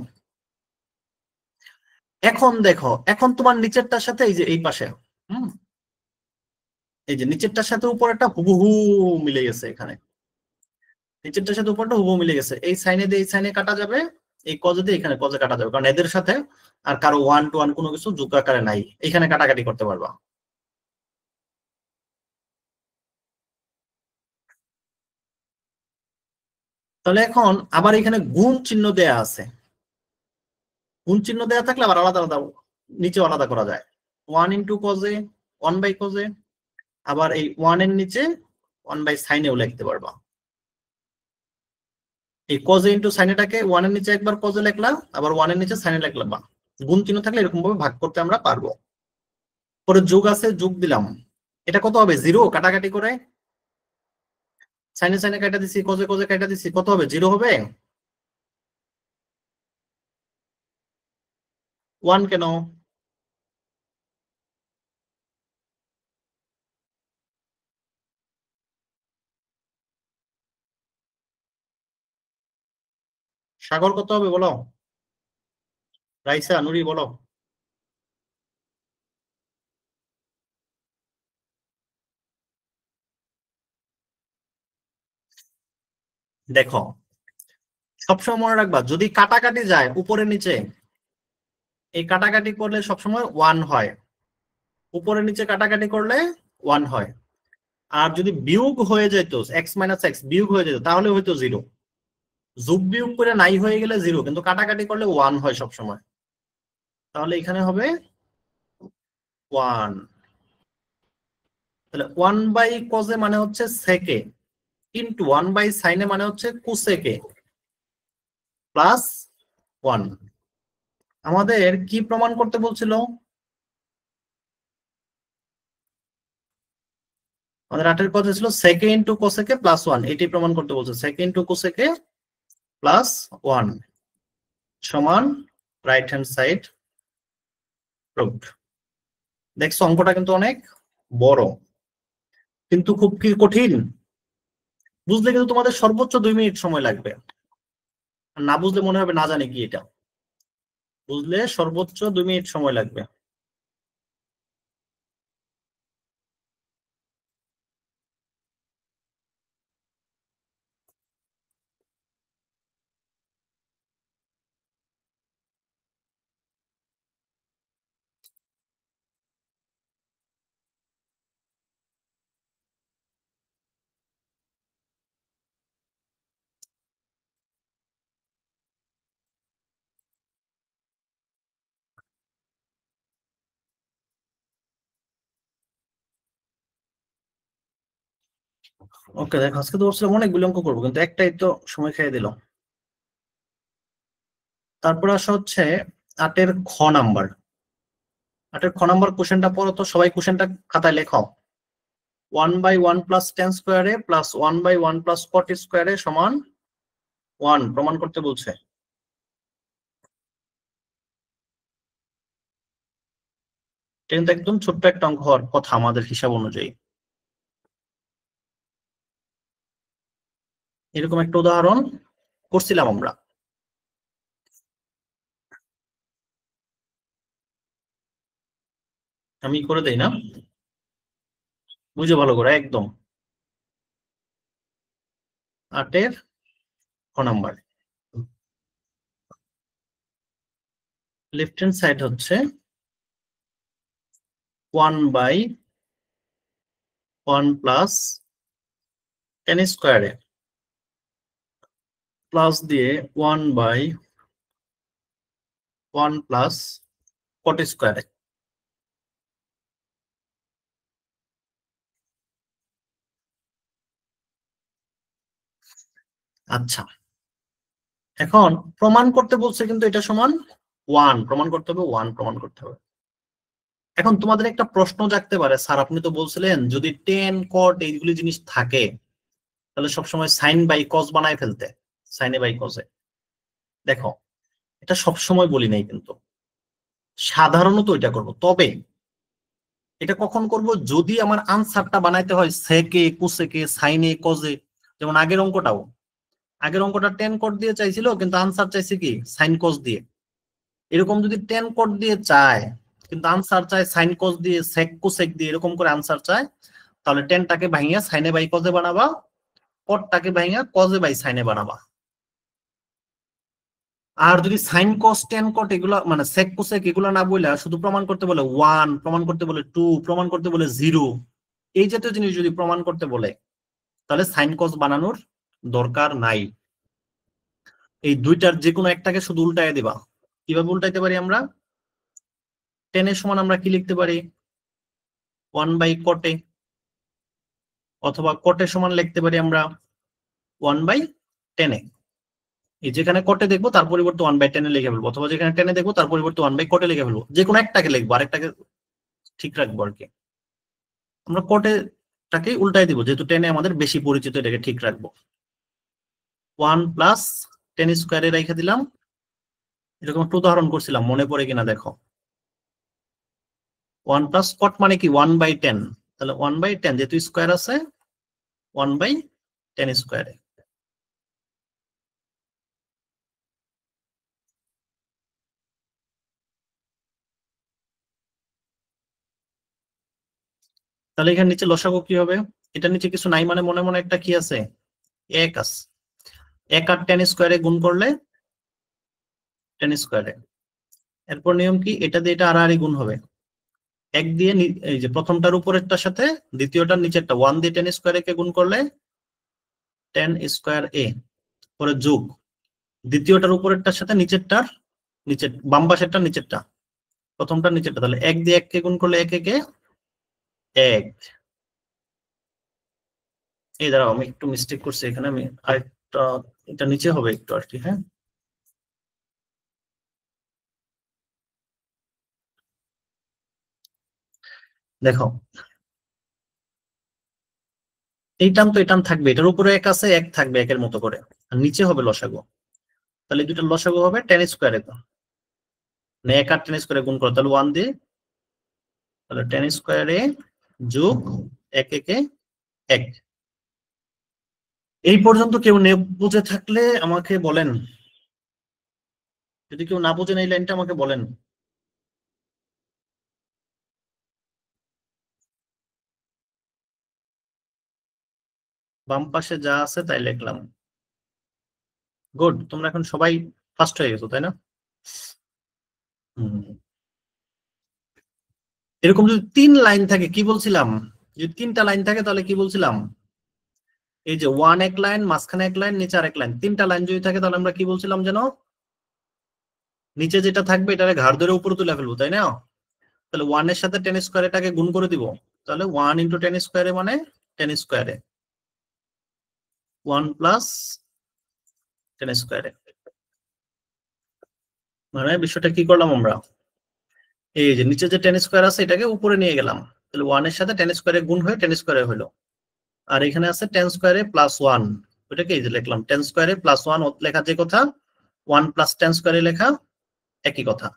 এখন দেখো, এখন তোমার নিচেরটার সাথে এই যে এই পাশে, হুম, এই যে নিচেরটার সাথে উপরেরটা হুবহু মিলে গেছে, এখানে নিচেরটার সাথে উপরটা হুবহু মিলে গেছে, এই সাইনে দিয়ে এই সাইনে কাটা যাবে, এই কজে দিয়ে এখানে কজে কাটা যাবে, কারণ এদের সাথে আর কারো 1 to 1 কোনো কিছু যোগ আকারে নাই, এখানে কাটাকাটি করতে পারবা। তাহলে এখন আবার এখানে গুণ চিহ্ন দেয়া আছে, গুণ চিহ্ন দেয়া থাকলে আবার আলাদা আলাদা নিচে আলাদা করা যায়। 1 * কজে, 1/কজে, আবার এই 1 এর নিচে 1/সাইনেও লিখতে পারবা। এই কজে ইন্টু সাইনেটাকে 1 এর নিচে একবার কজে লিখলাম, আবার 1 এর নিচে সাইনে লিখলাম। গুণ চিহ্ন থাকলে এরকম ভাবে ভাগ করতে আমরা পারবো। পরে যোগ আছে, যোগ দিলাম, এটা কত হবে 0, কাটাকাটি করে সাইনে সাইনে কাটা দিছি, কজে কজে কাটা দিছি, কত হবে 0 হবে। 1 কেন? সাগর কত হবে বলো, রাইসা নুরি বলো। দেখো, সবসময় মনে রাখবা, যদি কাটাকাটি যায় উপরে নিচে, এই কাটাকাটি করলে সবসময় 1 হয়, উপরে নিচে কাটাকাটি করলে 1 হয়। আর যদি বিয়োগ হয়ে যেত, x - x বিয়োগ হয়ে যেত, তাহলে হয়তো 0। যোগ বিয়োগ করে নাই হয়ে গেলে 0, কিন্তু কাটাকাটি করলে 1 হয় সবসময়। তাহলে এখানে হবে 1। তাহলে 1/cos মানে হচ্ছে সেকে, ইন্টু 1/sin মানে হচ্ছে কোসেকে, প্লাস 1। আমাদের কি প্রমাণ করতে বলছিল? আমাদের 8 এর কথা ছিল সেকে ইন্টু কোসেকে প্লাস 1, এটি প্রমাণ করতে বলছে। সেকে ইন্টু কোসেকে প্লাস 1 সমান রাইট হ্যান্ড সাইড প্রুভড। দেখছো অঙ্কটা কিন্তু অনেক বড়, কিন্তু খুব কি কঠিন বুঝলে কিন্তু তোমাদের সর্বোচ্চ 2 মিনিট সময় লাগবে। না বুঝলে মনে হবে না জানি কি এটা, বুঝলে সর্বোচ্চ 2 মিনিট সময় লাগবে। ওকে দেখো, আজকে তো বলছিলাম অনেকগুলো অঙ্ক করবো, কিন্তু একটাই তো সময় খেয়ে দিল। তারপর আসা হচ্ছে 8 এর খ নাম্বার। 8 এর খ নাম্বার কোশ্চেনটা পড়ো তো সবাই, কোশ্চেনটা খাতায় লেখো। 1/1 প্লাস tan স্কোয়ারে প্লাস 1/1 প্লাস cot স্কোয়ারে সমান 1 প্রমাণ করতে বলছে। এটা কিন্তু একদম ছোট্ট একটা অঙ্ক হওয়ার কথা আমাদের হিসাব অনুযায়ী। এরকম একটা উদাহরণ করছিলাম আমরা। আমি করে দেই না, বুঝে ভালো করে একদম। 8 এর খ নাম্বার, লেফট হ্যান্ড সাইড হচ্ছে 1/1 প্লাস tan স্কোয়ারে প্লাস দিয়ে 1/1 প্লাস cot স্কোয়ারে। আচ্ছা, এখন প্রমাণ করতে বলছে, কিন্তু এটা সমান 1 প্রমাণ করতে হবে, 1 প্রমাণ করতে হবে। এখন তোমাদের একটা প্রশ্ন জাগতে পারে, স্যার আপনি তো বলছিলেন যদি tan cot এইগুলি জিনিস থাকে তাহলে সবসময় সাইন বাই কস বানায় ফেলতে, সাইনে বাই কসে। দেখো, এটা সবসময় বলি নাই, কিন্তু সাধারণত এটা করব। তবে এটা কখন করব? যদি আমার আনসারটা বানাইতে হয় সেকে কোসেকে সাইনে কজে। যেমন আগের অঙ্কটা টেন কোট দিয়ে চাইছিল, কিন্তু আনসার চাইছে কি সাইন কস দিয়ে। এরকম যদি টেন কোট দিয়ে চায় কিন্তু আনসার চায় সাইন কস দিয়ে সেক কোসেক দিয়ে, এরকম করে আনসার চায়, তাহলে টেনটাকে ভাঙিয়া সাইনে বাই কজে বানাবা, কটটাকে ভাঙিয়া কজে বাই সাইনে বানাবা। আর যদি সাইন কস টেন কট এগুলা মানে সেক কোসেক এগুলা না বলে শুধু প্রমাণ করতে বলে 1, প্রমাণ করতে বলে 2, প্রমাণ করতে বলে 0, এই জাতীয় জিনিস যদি প্রমাণ করতে বলে তাহলে সাইন কস বানানোর দরকার নাই। এই দুইটার যে কোনো একটাকে শুধু উল্টায় দিবা। কিভাবে উল্টাইতে পারি আমরা? টেন এর সমান আমরা কি লিখতে পারি? 1/cot, অথবা কটের সমান লিখতে পারি আমরা 1/10। এই যেখানে কটে দেখবো তার পরিবর্তে 1/10 লিখে ফেলবো, অথবা যেখানে টেনে দেখবো তার পরিবর্তে 1/cot লিখে ফেলবো। যে কোনো একটাকে লিখবো, আরেকটাকে ঠিক রাখবো আর কি। আমরা কটেটাকে উল্টাই দিব, যেহেতু টেনে আমাদের বেশি পরিচিত, এটাকে ঠিক রাখবো। 1 প্লাস tan স্কোয়ারে রেখে দিলাম। এরকম একটা উদাহরণ করছিলাম, মনে পড়ে কিনা দেখো। 1 প্লাস cot মানে কি 1/10, তাহলে 1/10 যেহেতু স্কোয়ার আছে 1/10 স্কোয়ারে। তাহলে এখানে নিচে লসাগু কি হবে? এটা নিচে কিছু নাই মানে মনে মনে একটা কি আছে, 1 আছে। 1 আর 10 স্কোয়ারে গুণ করলে 10 স্কোয়ারে। এরপর নিয়ম কি, এটা দিয়ে এটা আড়াআড়ি গুণ হবে। 1 দিয়ে এই যে প্রথমটার উপরেরটার সাথে দ্বিতীয়টার নিচেরটা 1 দিয়ে 10 স্কোয়ারে কে গুণ করলে 10 স্কোয়ার এ, পরে যোগ দ্বিতীয়টার উপরেরটার সাথে নিচেরটার বাম পাশেরটা নিচেরটা, প্রথমটা নিচেরটা, তাহলে 1 দিয়ে 1 কে গুণ করলে 1 একে 1। এই দাঁড়াও, আমি একটু মিস্টেক করছি এখানে, আমি আরেকটা, এটা নিচে হবে একটু আর কি। হ্যাঁ, দেখো এই টার্ম তো এই টার্ম থাকবে, এটার উপরে 1 আছে, 1 থাকবে 1 এর মতো করে, আর নিচে হবে লসাগু। তাহলে এই দুইটার লসাগু হবে 10 স্কয়ারে, মানে 1 আর 10 স্কয়ারে গুণ করো, তাহলে 1 দিয়ে, তাহলে 10 স্কয়ারে যোগ 1 একে 1। এই পর্যন্ত কেউ বুঝে থাকলে আমাকে বলেন, যদি কেউ না বুঝেন এই লাইনটা আমাকে বলেন। বাম পাশে যা আছে তাই লিখলাম। গুড, তোমরা এখন সবাই ফার্স্ট হয়ে গেছো, তাই না? এরকম যদি 3 লাইন থাকে, কি বলছিলাম, যদি 3টা লাইন থাকে তাহলে কি বলছিলাম, এই যে 1 এক লাইন, মাঝখানে এক লাইন, নিচে আর এক লাইন, 3টা লাইন যদি থাকে তাহলে আমরা কি বলছিলাম যেন, নিচে যেটা থাকবে এটারে ঘাড় ধরে উপরে তুলে ফেলবো, তাই না? তাহলে 1 এর সাথে 10 স্কয়ার এটাকে গুণ করে দিব, তাহলে 1 ইন্টু 10 স্কয়ারে মানে 10 স্কয়ারে, 1 প্লাস 10 স্কয়ারে, মানে বিষয়টা কি করলাম আমরা, এই যে নিচে যে 10 স্কয়ার আছে এটাকে উপরে নিয়ে গেলাম, তাহলে 1 এর সাথে 10 স্কয়ারে গুণ হয়ে 10 স্কয়ারে হলো, আর এখানে আছে 10 স্কয়ারে প্লাস 1, ওটাকে এই যে লিখলাম 10 স্কয়ারে প্লাস 1 লেখা যে কথা, 1 প্লাস 10 স্কয়ারে লেখা একই কথা।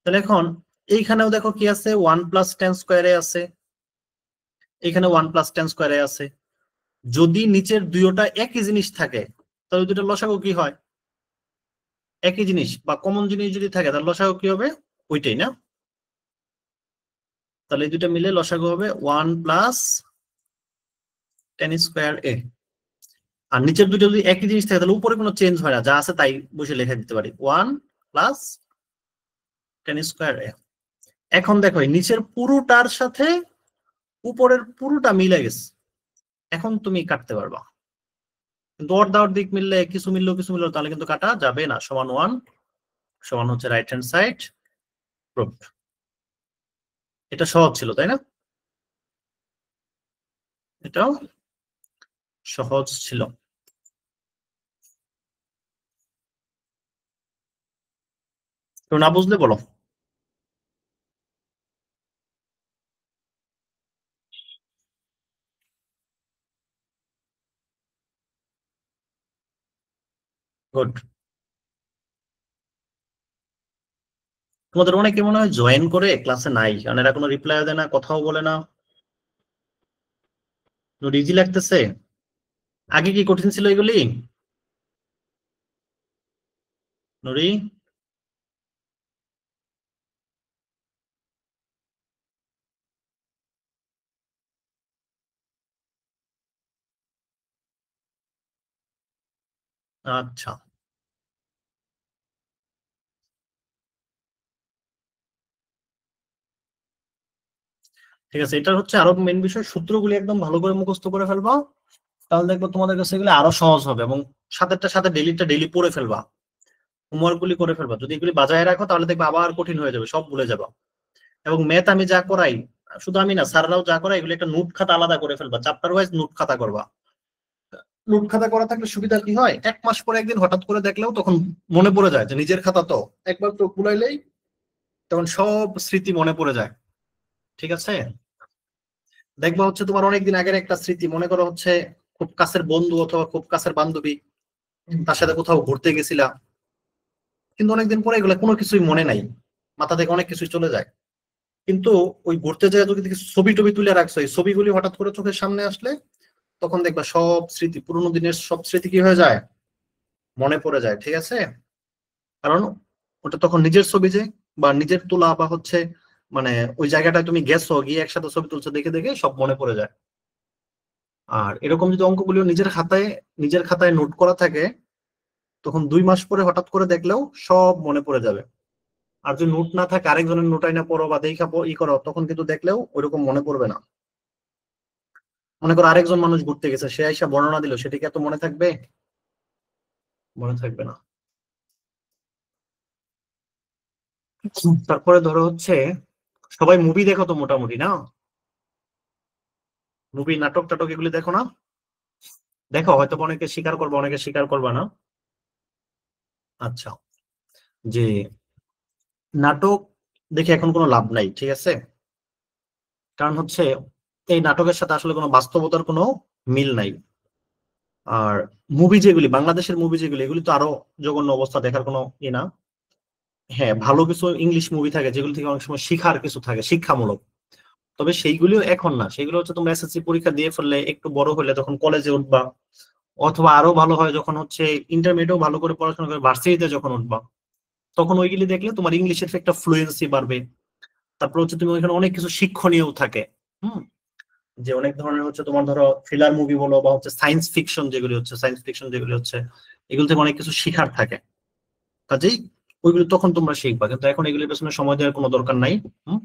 তাহলে এখন এইখানেও দেখো কি আছে, 1 প্লাস 10 স্কয়ারে আছে, এখানে 1 প্লাস 10 স্কয়ারে আছে। যদি নিচের দুইটা একই জিনিস থাকে তাহলে দুটো লসাগু কি হয়, একই জিনিস বা কমন জিনিস যদি থাকে তাহলে লসাগু কি হবে, ওইটাই না? তাহলে এই দুটো মিলে লসাগু হবে 1 প্লাস 10 স্কয়ার এ। আর নিচের দুটো যদি একই জিনিস থাকে তাহলে উপরে কোনো চেঞ্জ হয় না, যা আছে তাই বসে লিখে দিতে পারি, 1 প্লাস 10 স্কয়ার এ। এখন দেখো নিচের পুরোটার সাথে উপরের পুরোটা মিলে গেছে, এখন তুমি কাটতে পারবা, কিন্তু অর্ধ দিক মিললে কিছু মিললো তাহলে কিন্তু কাটা যাবে না। সমান 1 সমান হচ্ছে রাইট হ্যান্ড সাইড প্রুফড। এটা সহজ ছিল, তাই না? এটাও সহজ ছিল। তো না বুঝলে বলো। গুড। তোমাদের অনেকে মনে হয় জয়েন করে ক্লাসে নাই, কারণ এরা কোনো রিপ্লাই দেয় না, কথাও বলে না, ইজি লাগতেছে। আগে কি কঠিন ছিল এগুলি নুরি? আচ্ছা, ঠিক আছে। এটা হচ্ছে আরো মেন বিষয়, সূত্রগুলি একদম ভালো করে মুখস্থ করে ফেলবা, তাহলে দেখবো তোমাদের কাছে এগুলো আরো সহজ হবে, এবং সাথেটার সাথে ডেইলি পড়ে ফেলবা, হোমওয়ার্ক গুলি করে ফেলবা। যদি এগুলি বাজায় রাখো তাহলে দেখবে আবার কঠিন হয়ে যাবে, সব ভুলে যাবা। এবং ম্যাথ আমি যা করাই, শুধু আমি না, স্যাররাও যা করাই, এগুলো একটা নোট খাতা আলাদা করে ফেলবা, চ্যাপ্টার ওয়াইজ নোট খাতা করবা। নোট খাতা করা থাকলে সুবিধা কি হয়, 1 মাস পরে একদিন হঠাৎ করে দেখলেও তখন মনে পড়ে যায় যে নিজের খাতা তো, একবার তো কুলাইলেই তখন সব স্মৃতি মনে পড়ে যায়। ঠিক আছে, দেখবা হচ্ছে তোমার অনেকদিন আগের একটা স্মৃতি, মনে করো হচ্ছে খুব কাছের বন্ধু অথবা খুব কাছের বান্ধবী, তার সাথে কোথাও ঘুরতে গেছিলা, কিন্তু অনেকদিন পরে এগুলো কোনো কিছুই মনে নাই, মাথা থেকে অনেক কিছুই চলে যায়। কিন্তু ওই ঘুরতে যায় যদি কিছু ছবি টবি তুলে রাখছো, এই ছবিগুলি হঠাৎ করে চোখের সামনে আসলে তখন দেখবা সব স্মৃতি, পুরোনো দিনের সব স্মৃতি কি হয়ে যায়, মনে পড়ে যায়। ঠিক আছে, কারণ ওটা তখন নিজের ছবি যে, বা নিজের তোলা, বা হচ্ছে মানে ওই জায়গাটায় তুমি গেছো, গিয়ে একসাথে ছবি তুলছো, দেখে দেখে সব মনে পড়ে যায়। আর এরকম যদি অঙ্কগুলিও নিজের খাতায় নোট করা থাকে, তখন 2 মাস পরে হঠাৎ করে দেখলেও সব মনে পড়ে যাবে। আর যদি নোট না থাকে, আরেকজনের নোটাই না পড়ো বা দেখা করো, তখন কিন্তু দেখলেও ওইরকম মনে পড়বে না। মনে করো আরেকজন মানুষ ঘুরতে গেছে, সে আইসা বর্ণনা দিল, সেটা কি এত মনে থাকবে? মনে থাকবে না। তারপরে ধরো হচ্ছে সবাই মুভি দেখো তো মোটামুটি, না? মুভি, নাটক টাটক এগুলি দেখো না? দেখো, হয়তো অনেকে স্বীকার করবে, অনেকে স্বীকার করবে না। আচ্ছা, যে নাটক দেখে এখন কোনো লাভ নাই, ঠিক আছে? কারণ হচ্ছে এই নাটকের সাথে আসলে কোনো বাস্তবতার কোনো মিল নাই। আর মুভি যেগুলি, বাংলাদেশের মুভি যেগুলি, এগুলি তো আরো জঘন্য অবস্থা, দেখার কোনো ই না। হ্যাঁ, ভালো কিছু ইংলিশ মুভি থাকে যেগুলো থেকে অনেক সময় শিখার কিছু থাকে, শিক্ষামূলক। তবে সেইগুলিও এখন না, সেগুলো হচ্ছে তোমরা এসএসসি পরীক্ষা দিয়ে ফেললে, একটু বড় হলে তখন কলেজে উঠবা, অথবা আরো ভালো হয় যখন হচ্ছে ইন্টারমিডিয়েটও ভালো করে পড়াশোনা করে ভার্সিটিতে যখন উঠবা, তখন ওইগুলি দেখলে তোমার ইংলিশের একটা ফ্লুয়েন্সি বাড়বে। তারপর হচ্ছে তুমি ওইখানে অনেক কিছু শিক্ষণীয় থাকে। হুম। যে অনেক ধরনের হচ্ছে তোমার ধরো থ্রিলার মুভি বলো, বা হচ্ছে সায়েন্স ফিকশন যেগুলি হচ্ছে, সায়েন্স ফিকশন যেগুলি হচ্ছে, এগুলো থেকে অনেক কিছু শিখার থাকে। কাজেই ওইগুলো তখন তোমরা শিখবা, কিন্তু এখন এগুলির পেছনে সময় দেওয়ার কোনো দরকার নাই। হুম।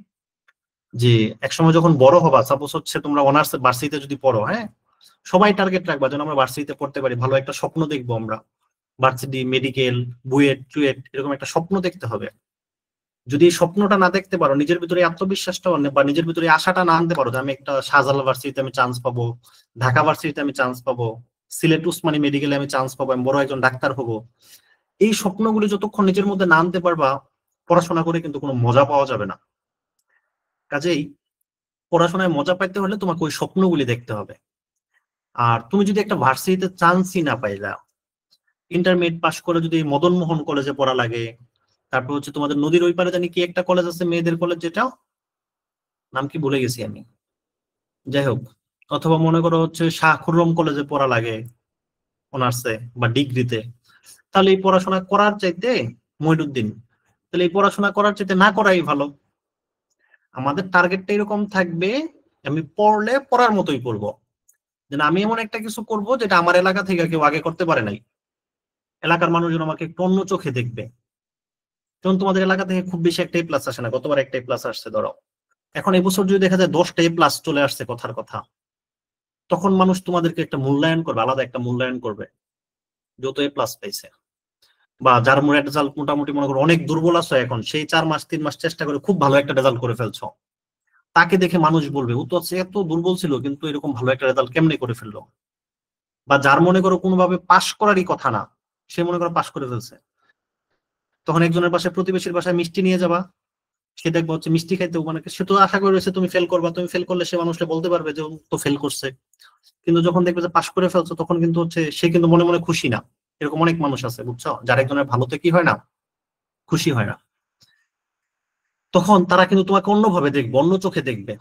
যে একসময় যখন বড় হবা, সাপোজ হচ্ছে তোমরা অনার্স ভার্সিটিতে যদি পড়ো, হ্যাঁ, সবাই টার্গেট রাখবা যেন আমরা ভার্সিটিতে পড়তে পারি, ভালো একটা স্বপ্ন দেখবো আমরা, ভার্সিটি, মেডিকেল, বুয়েট, চুয়েট, এরকম একটা স্বপ্ন দেখতে হবে। যদি এই স্বপ্নটা না দেখতে পারো, নিজের ভিতরে আত্মবিশ্বাসটা বা নিজের ভিতরে আশাটা না আনতে পারো যে আমি একটা শাহজালাল ভার্সিটিতে আমি চান্স পাবো, ঢাকা ভার্সিটিতে আমি চান্স পাবো, সিলেট উসমানী মেডিকেলে আমি চান্স পাবো, আমি বড় একজন ডাক্তার হবো, এই স্বপ্নগুলি যতক্ষণ নিজের মধ্যে না আনতে পারবা, পড়াশোনা করে কিন্তু কোনো মজা পাওয়া যাবে না। কাজেই পড়াশোনায় মজা পাইতে হলে তোমাকে ওই স্বপ্নগুলি দেখতে হবে। আর তুমি যদি একটা ভার্সিটিতে চান্সই না পাইলা, ইন্টারমিডিয়েট পাশ করে যদি মদন মোহন কলেজে পড়া লাগে, তারপর হচ্ছে তোমাদের নদীর ওই পারে জানি কি একটা কলেজ আছে, মেয়েদের কলেজ, যেটা নাম কি ভুলে গেছি আমি, যাই হোক, অথবা মনে করো হচ্ছে শাহ খুররম কলেজে পড়া লাগে অনার্সে বা ডিগ্রিতে, তাহলে এই পড়াশোনা করার চাইতে, মইনুদ্দিন, তাহলে এই পড়াশোনা করার চাইতে না করাই ভালো। আমাদের টার্গেটটা এরকম থাকবে, আমি পড়লে পড়ার মতোই পড়বো, যে না, আমি এমন একটা কিছু করব যেটা আমার এলাকা থেকে কেউ আগে করতে পারে নাই, এলাকার মানুষজন আমাকে একটু অন্য চোখে দেখবে। যেমন তোমাদের এলাকা থেকে খুব বেশি একটা প্লাস আসে না, গতবার একটা প্লাস আসছে ধরো, এখন এবছর যদি দেখা যায় 10টা প্লাস চলে আসছে কথার কথা, তখন মানুষ তোমাদেরকে একটা মূল্যায়ন করবে, আলাদা একটা মূল্যায়ন করবে, যত প্লাস পাইছে। বা যার রেজাল্ট মোটামুটি মনে করো অনেক দুর্বল আছে, এখন সেই 4 মাস 3 মাস চেষ্টা করে খুব ভালো একটা রেজাল্ট করে ফেলছো, তাকে দেখে মানুষ বলবে ও তো এত দুর্বল ছিল কিন্তু এরকম ভালো একটা রেজাল্ট কেমনে করে ফেললো। বা যার মনে করো কোনোভাবে পাশ করারই কথা না, সে মনে করো পাশ করে ফেলছে, তখন একজনের পাশে, প্রতিবেশীর বাসায় মিষ্টি নিয়ে যাবা, সে দেখবো হচ্ছে মিষ্টি খাইতে, মানে সে তো আশা করে রয়েছে তুমি ফেল করবা, তুমি ফেল করলে সে মানুষটা বলতে পারবে যে ও তো ফেল করছে। কিন্তু যখন দেখবে যে পাশ করে ফেলছো, তখন কিন্তু হচ্ছে সে কিন্তু মনে মনে খুশি না। এরকম অনেক মানুষ আছে, বুঝছো, যার একজনের ভালোতে কি হয় না, খুশি হয় না, তখন তারা কিন্তু তোমাকে অন্যভাবে দেখবে, অন্য চোখে দেখবে।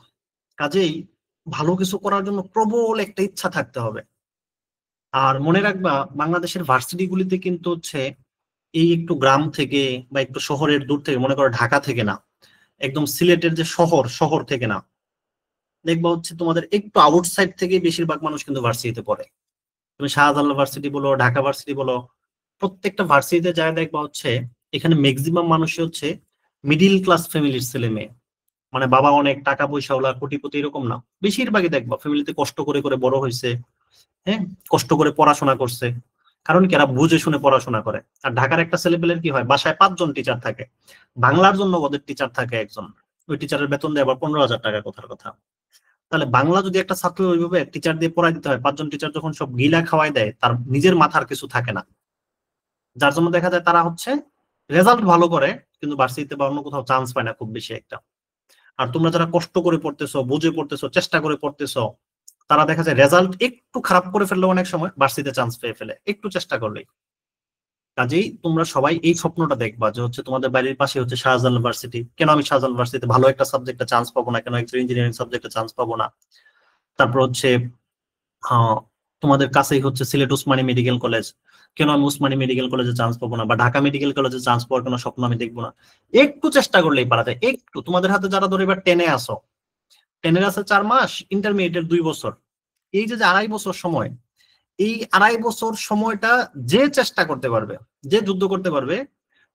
কাজেই ভালো কিছু করার জন্য প্রবল একটা ইচ্ছা থাকতে হবে। আর মনে রাখবা, বাংলাদেশের ভার্সিটি গুলিতে কিন্তু হচ্ছে এই একটু গ্রাম থেকে বা একটু শহরের দূর থেকে, মনে করো ঢাকা থেকে না, একদম সিলেটের যে শহর, শহর থেকে না, দেখবা হচ্ছে তোমাদের একটু আউটসাইড থেকে বেশিরভাগ মানুষ কিন্তু ভার্সিটিতে পড়ে। তুমি শাহজালাল ভার্সিটি বলো, ঢাকা ভার্সিটি বলো, প্রত্যেকটা ভার্সিটিতে যায় দেখবা হচ্ছে এখানে ম্যাক্সিমাম মানুষই হচ্ছে মিডিল ক্লাস ফ্যামিলির ছেলে মেয়ে, মানে বাবা অনেক টাকা পয়সা ওলা কোটিপতি এরকম না, বেশিরভাগই দেখবা ফ্যামিলিতে কষ্ট করে করে বড় হয়েছে, হ্যাঁ, কষ্ট করে পড়াশোনা করছে, কারণ কি এরা বুঝে শুনে পড়াশোনা করে। আর ঢাকার একটা ছেলেপেলের কি হয়, বাসায় 5 জন টিচার থাকে, বাংলার জন্য ওদের টিচার থাকে একজন, ওই টিচারের বেতন দেয় আবার 15,000 টাকা, কথার কথা। তাহলে বাংলা যদি একটা ছাত্র ওইভাবে টিচার দিয়ে পড়াই দিতে হয়, 5 জন টিচার যখন সব গিলা খাওয়াই দেয়, তার নিজের মাথার কিছু থাকে না, যার জন্য দেখা যায় তারা হচ্ছে রেজাল্ট ভালো করে কিন্তু ভার্সিটিতে বা অন্য কোথাও চান্স পায় না খুব বেশি একটা। আর তোমরা যারা কষ্ট করে পড়তেছো, বুঝে পড়তেছো, চেষ্টা করে পড়তেছো, তারা দেখা যায় রেজাল্ট একটু খারাপ করে ফেললে অনেক সময় ভার্সিটিতে চান্স পেয়ে ফেলে, একটু চেষ্টা করলেই। কাজেই তোমরা সবাই এই স্বপ্নটা দেখবা যে হচ্ছে তোমাদের বাড়ির পাশে হচ্ছে শাহজালাল ভার্সিটি, কেন আমি শাহজালাল ভার্সিটিতে ভালো একটা সাবজেক্টে চান্স পাবো না, কেন একটা ইঞ্জিনিয়ারিং সাবজেক্টে চান্স পাবো না। তারপর হচ্ছে তোমাদের কাছেই হচ্ছে সিলেট উসমানী মেডিকেল কলেজ, কেন আমি উসমানী মেডিকেল কলেজে চান্স পাবো না, বা ঢাকা মেডিকেল কলেজে চান্স পাওয়ার কোনো স্বপ্ন আমি দেখবো না। একটু চেষ্টা করলেই পারা যায়। একটু তোমাদের হাতে যারা ধরে এবার টেনে আসো, টেনের আছে 4 মাস, ইন্টারমিডিয়েটের 2 বছর, এই যে যে 2.5 বছর সময়, এই 2.5 বছর সময়টা যে চেষ্টা করতে পারবে, যে যুদ্ধ করতে পারবে,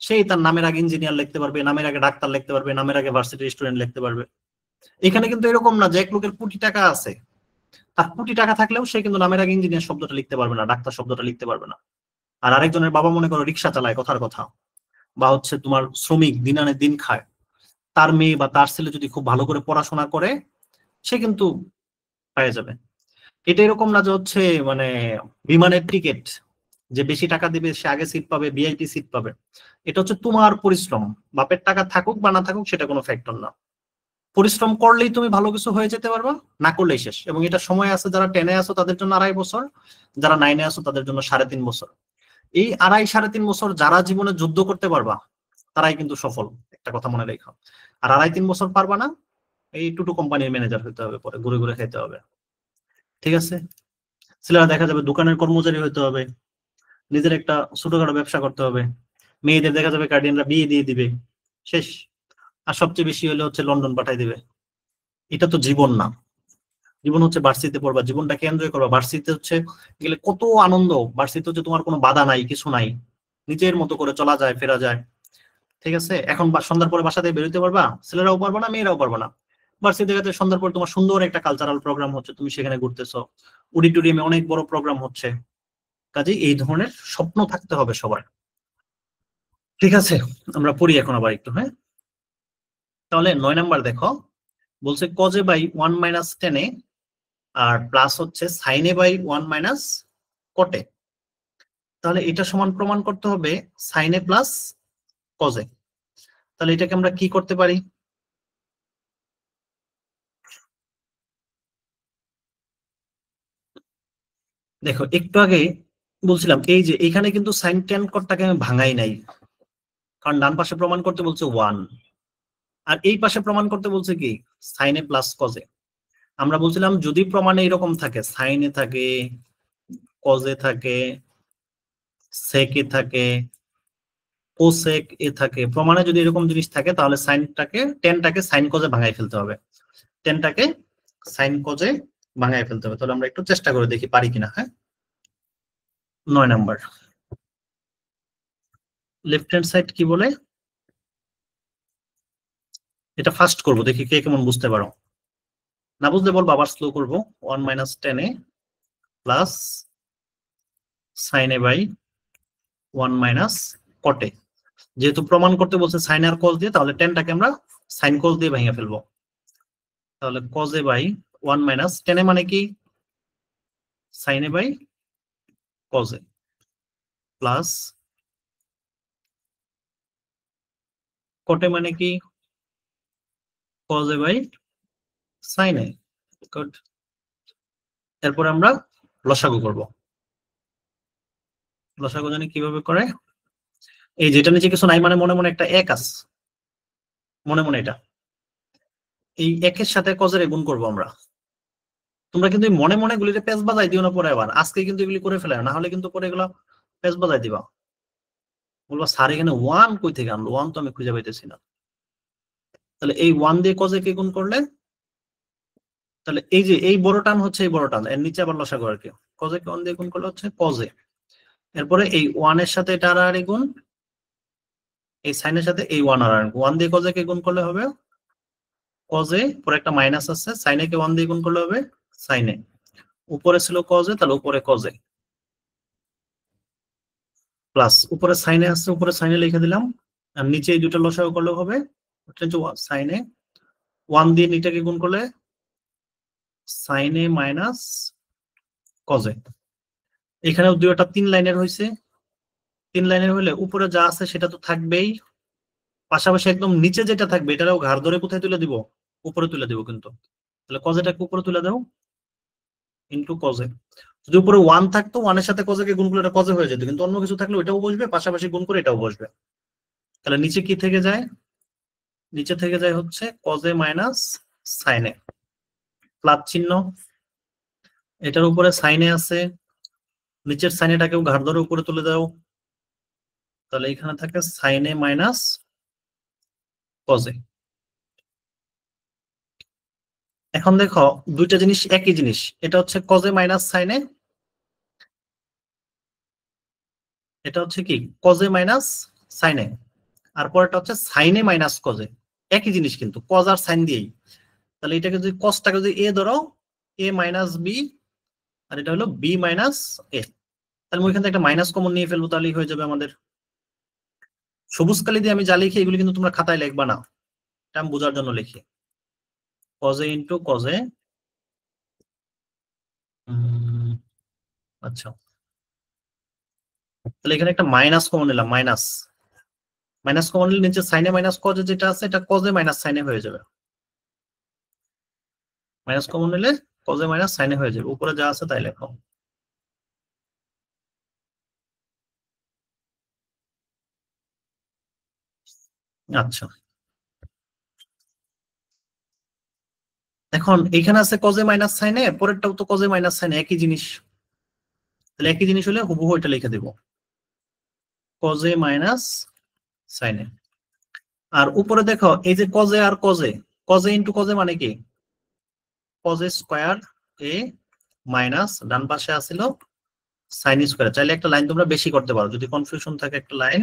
সেই তার নামের আগে ইঞ্জিনিয়ার লিখতে পারবে, নামের আগে ডাক্তার লিখতে পারবে, নামের আগে ভার্সিটি স্টুডেন্ট লিখতে পারবে। এখানে কিন্তু এরকম না যে এক লোকের কোটি টাকা আছে, তার কোটি টাকা থাকলেও সে কিন্তু নামের আগে ইঞ্জিনিয়ার শব্দটা লিখতে পারবে না, ডাক্তার শব্দটা লিখতে পারবে না। আর আরেকজনের বাবা মনে করো রিক্সা চালায় কথার কথা, বা হচ্ছে তোমার শ্রমিক দিন আনে দিন খায়, তার মেয়ে বা তার ছেলে যদি খুব ভালো করে পড়াশোনা করে সে কিন্তু পেয়ে যাবে। এটা এরকম না যে হচ্ছে মানে বিমানের টিকিট, যে বেশি টাকা দিবে সে আগে সিট পাবে, ভিআইপি সিট পাবে। এটা হচ্ছে তোমার পরিশ্রম, বাপের টাকা থাকুক বা না থাকুক সেটা কোনো ফ্যাক্টর না। পরিশ্রম করলেই তুমি ভালো কিছু হয়ে যেতে পারবা, না করলেই শেষ। এবং এটা সময় আছে, যারা 10-এ আছো তাদের জন্য 2.5 বছর, যারা 9-এ আছো তাদের জন্য 3.5 বছর। এই 2.5-3.5 বছর যারা জীবনে যুদ্ধ করতে পারবা তারাই কিন্তু সফল, একটা কথা মনে রেখো। আর 2.5-3 বছর পারবা না, এই টুটু কোম্পানির ম্যানেজার হতে হবে, পরে ঘুরে ঘুরে খেতে হবে। ঠিক আছে, ছেলেরা দেখা যাবে দোকানের কর্মচারী হতে হবে, নিজের একটা ছোটখাটো ব্যবসা করতে হবে, মেয়েদের দেখা যাবে গার্ডিয়ানরা বিয়ে দিয়ে দিবে, শেষ। আর সবচেয়ে বেশি হলে হচ্ছে লন্ডন পাঠাই দিবে। এটা তো জীবন না। জীবন হচ্ছে ভার্সিটিতে পড়বা, জীবনটাকে এনজয় করবা। ভার্সিটিতে হচ্ছে গেলে কত আনন্দ, ভার্সিটিতে হচ্ছে তোমার কোনো বাধা নাই, কিছু নাই, নিজের মতো করে চলা যায় ফেরা যায়। ঠিক আছে, এখন সন্ধ্যার পরে বাসা থেকে বেরোতে পারবা, ছেলেরাও পারবা না মেয়েরাও পারবা না। ভার্সিটি থেকে সন্ধ্যার পর তোমার সুন্দর একটা কালচারাল প্রোগ্রাম হচ্ছে, তুমি সেখানে ঘুরতেছো, অডিটোরিয়ামে অনেক বড় প্রোগ্রাম হচ্ছে। কাজে এই ধরনের স্বপ্ন থাকতে হবে সবার। ঠিক আছে, আমরা পড়ি এখন আবার একটু, হ্যাঁ। তাহলে 9 নাম্বার দেখো, বলছে কজে বাই 1 - 10 আর প্লাস হচ্ছে সাইনে বাই 1 - কটে। তাহলে এটা সমান প্রমাণ করতে হবে সাইনে প্লাস কজে। তাহলে এটাকে আমরা কি করতে পারি? দেখো একটু আগে বলছিলাম এই যে এখানে কিন্তু সাইন টেন কটটাকে আমি ভাঙাই নাই, কারণ ডান পাশে প্রমাণ করতে বলছে 1, আর এই পাশে প্রমাণ করতে বলছে কি সাইনে প্লাস কজে। আমরা বলছিলাম যদি প্রমাণে এরকম থাকে, সাইনে থাকে, কজে থাকে, সেকে থাকে, কোসেক এ থাকে, প্রমাণে যদি এরকম জিনিস থাকে তাহলে সাইনটাকে টেনটাকে সাইন কজে ভাঙাই ফেলতে হবে, টেনটাকে সাইন কজে ভাঙাই ফেলতে হবে। তাহলে আমরা একটু চেষ্টা করে দেখি পারি কিনা, হ্যাঁ। 9 নাম্বার, লেফট হ্যান্ড সাইড কি বলে, এটা ফার্স্ট করব, দেখি কে কেমন বুঝতে পারো। না বুঝলে বলবো, আবার স্লো করবো। 1 - 10 প্লাস সাইনে বাই 1 - কটে। যেহেতু প্রমাণ করতে বলছে সাইন আর কজ দিয়ে, তাহলে টেনটাকে আমরা সাইন কজ দিয়ে ভেঙে ফেলবো। তাহলে কজে বাই 1 - 10 মানে কি সাইনে বাই কজে, প্লাস কটে মানে কি কজে বাই সাইনে। গুড। এরপর আমরা লসাগু করব। লসাগু জানি কিভাবে করে, এই যেটা নিচে কিছু নাই মানে মনে মনে একটা এক আছে, মনে মনে এটা এই একের সাথে কজের গুণ করব আমরা। তোমরা কিন্তু মনে মনে গুলিতে পেঁচ বাজাই দিও না পরে, আবার আজকে কিন্তু এগুলি করে ফেলে, না হলে কিন্তু পরে এগুলো পেঁচ বাজাই দিবা, বলবা স্যার এখানে 1 কই থেকে আনলো, 1 তো আমি খুঁজে পাইতেছি না। তাহলে এই 1 দিয়ে কজে কে গুণ করলে, তাহলে এই যে এই বড় টান হচ্ছে এই বড় টান, এর নিচে আবার লসাগু আর কি, কজে কে 1 দিয়ে গুণ করলে হচ্ছে কজে। এরপরে এই 1 এর সাথে এটা আর গুণ, এই সাইনের সাথে এই 1 আর 1 দিয়ে কজে কে গুণ করলে হবে কজে, পরে একটা মাইনাস আছে, সাইনে কে 1 দিয়ে গুণ করলে হবে সাইনে, উপরে ছিল কজে তাহলে উপরে কজে, প্লাস উপরে সাইনে আসছে উপরে সাইনে লিখে দিলাম, আর নিচে এই দুটো লসাগু করলে হবে সাইনে 1 দিয়ে নিটাকে গুণ করলে সাইনে মাইনাস কজে। এখানেও দুইটা 3 লাইনের হয়েছে, 3 লাইনের হলে উপরে যা আছে সেটা তো থাকবেই, পাশাপাশি একদম নিচে যেটা থাকবে এটাও ঘাড় ধরে কোথায় তুলে দিব, উপরে তুলে দিব কিন্তু। তাহলে কজেটাকে উপরে তুলে দাও ইনটু কজে। যদি উপরে 1 থাকতো 1 এর সাথে কজেকে গুণ করলে এটা কজে হয়ে যেত, কিন্তু অন্য কিছু থাকলে ওটাও বসবে, পাশাপাশি গুণ করে এটাও বসবে। তাহলে নিচে কি থেকে যায়, নিচে থেকে যায় হচ্ছে কজে মাইনাস সাইনে, প্লাস চিহ্ন, এটার উপরে সাইনে আছে, নিচের সাইনেটাকেও ঘাড় ধরে উপরে তুলে দাও, তাহলে এখানে থাকে সাইনে মাইনাস কজে। এখন দেখো দুইটা জিনিস একই জিনিস, এটা হচ্ছে কজে মাইনাস সাইনে, এটা হচ্ছে কি কজে মাইনাস সাইনে, আর পরেরটা হচ্ছে সাইনে মাইনাস কজে, একই জিনিস কিন্তু কজ আর সাইন দিয়েই। তাহলে এটাকে যদি কজটাকে যদি এ ধরো, এ মাইনাস বি, আর এটা হলো বি মাইনাস এ, তাহলে ওইখান থেকে একটা মাইনাস কমন নিয়ে ফেলবো, তাহলেই হয়ে যাবে আমাদের। সবুজ কালি দিয়ে আমি যা লিখি এগুলি কিন্তু তোমরা খাতায় লিখবা না, এটা আমি বোঝার জন্য লিখি। কজে ইন্টু কজে, আচ্ছা তাহলে এখানে একটা মাইনাস কমন নিলাম, মাইনাস মাইনাস কমন নিলে নিচে সাইনে মাইনাস কজে যেটা আছে এটা কজে মাইনাস সাইনে হয়ে যাবে, মাইনাস কমন নিলে কজে মাইনাস সাইনে হয়ে যাবে, উপরে যা আছে তাই লেখো। আচ্ছা এখন এখানে আছে কজে মাইনাস সাইনে, পরেরটাও তো কজে মাইনাস সাইনে, একই জিনিস, তাহলে একই জিনিস হলে হুবহু এটা লিখে দেব, কজে মাইনাস সাইনে। আর উপরে দেখো এই যে কজে আর কজে, কজে ইন্টু কজে মানে কি, কজে স্কয়ার এ মাইনাস ডান পাশে আসিল সাইন স্কয়ার। চাইলে একটা লাইন তোমরা বেশি করতে পারো, যদি কনফিউশন থাকে একটা লাইন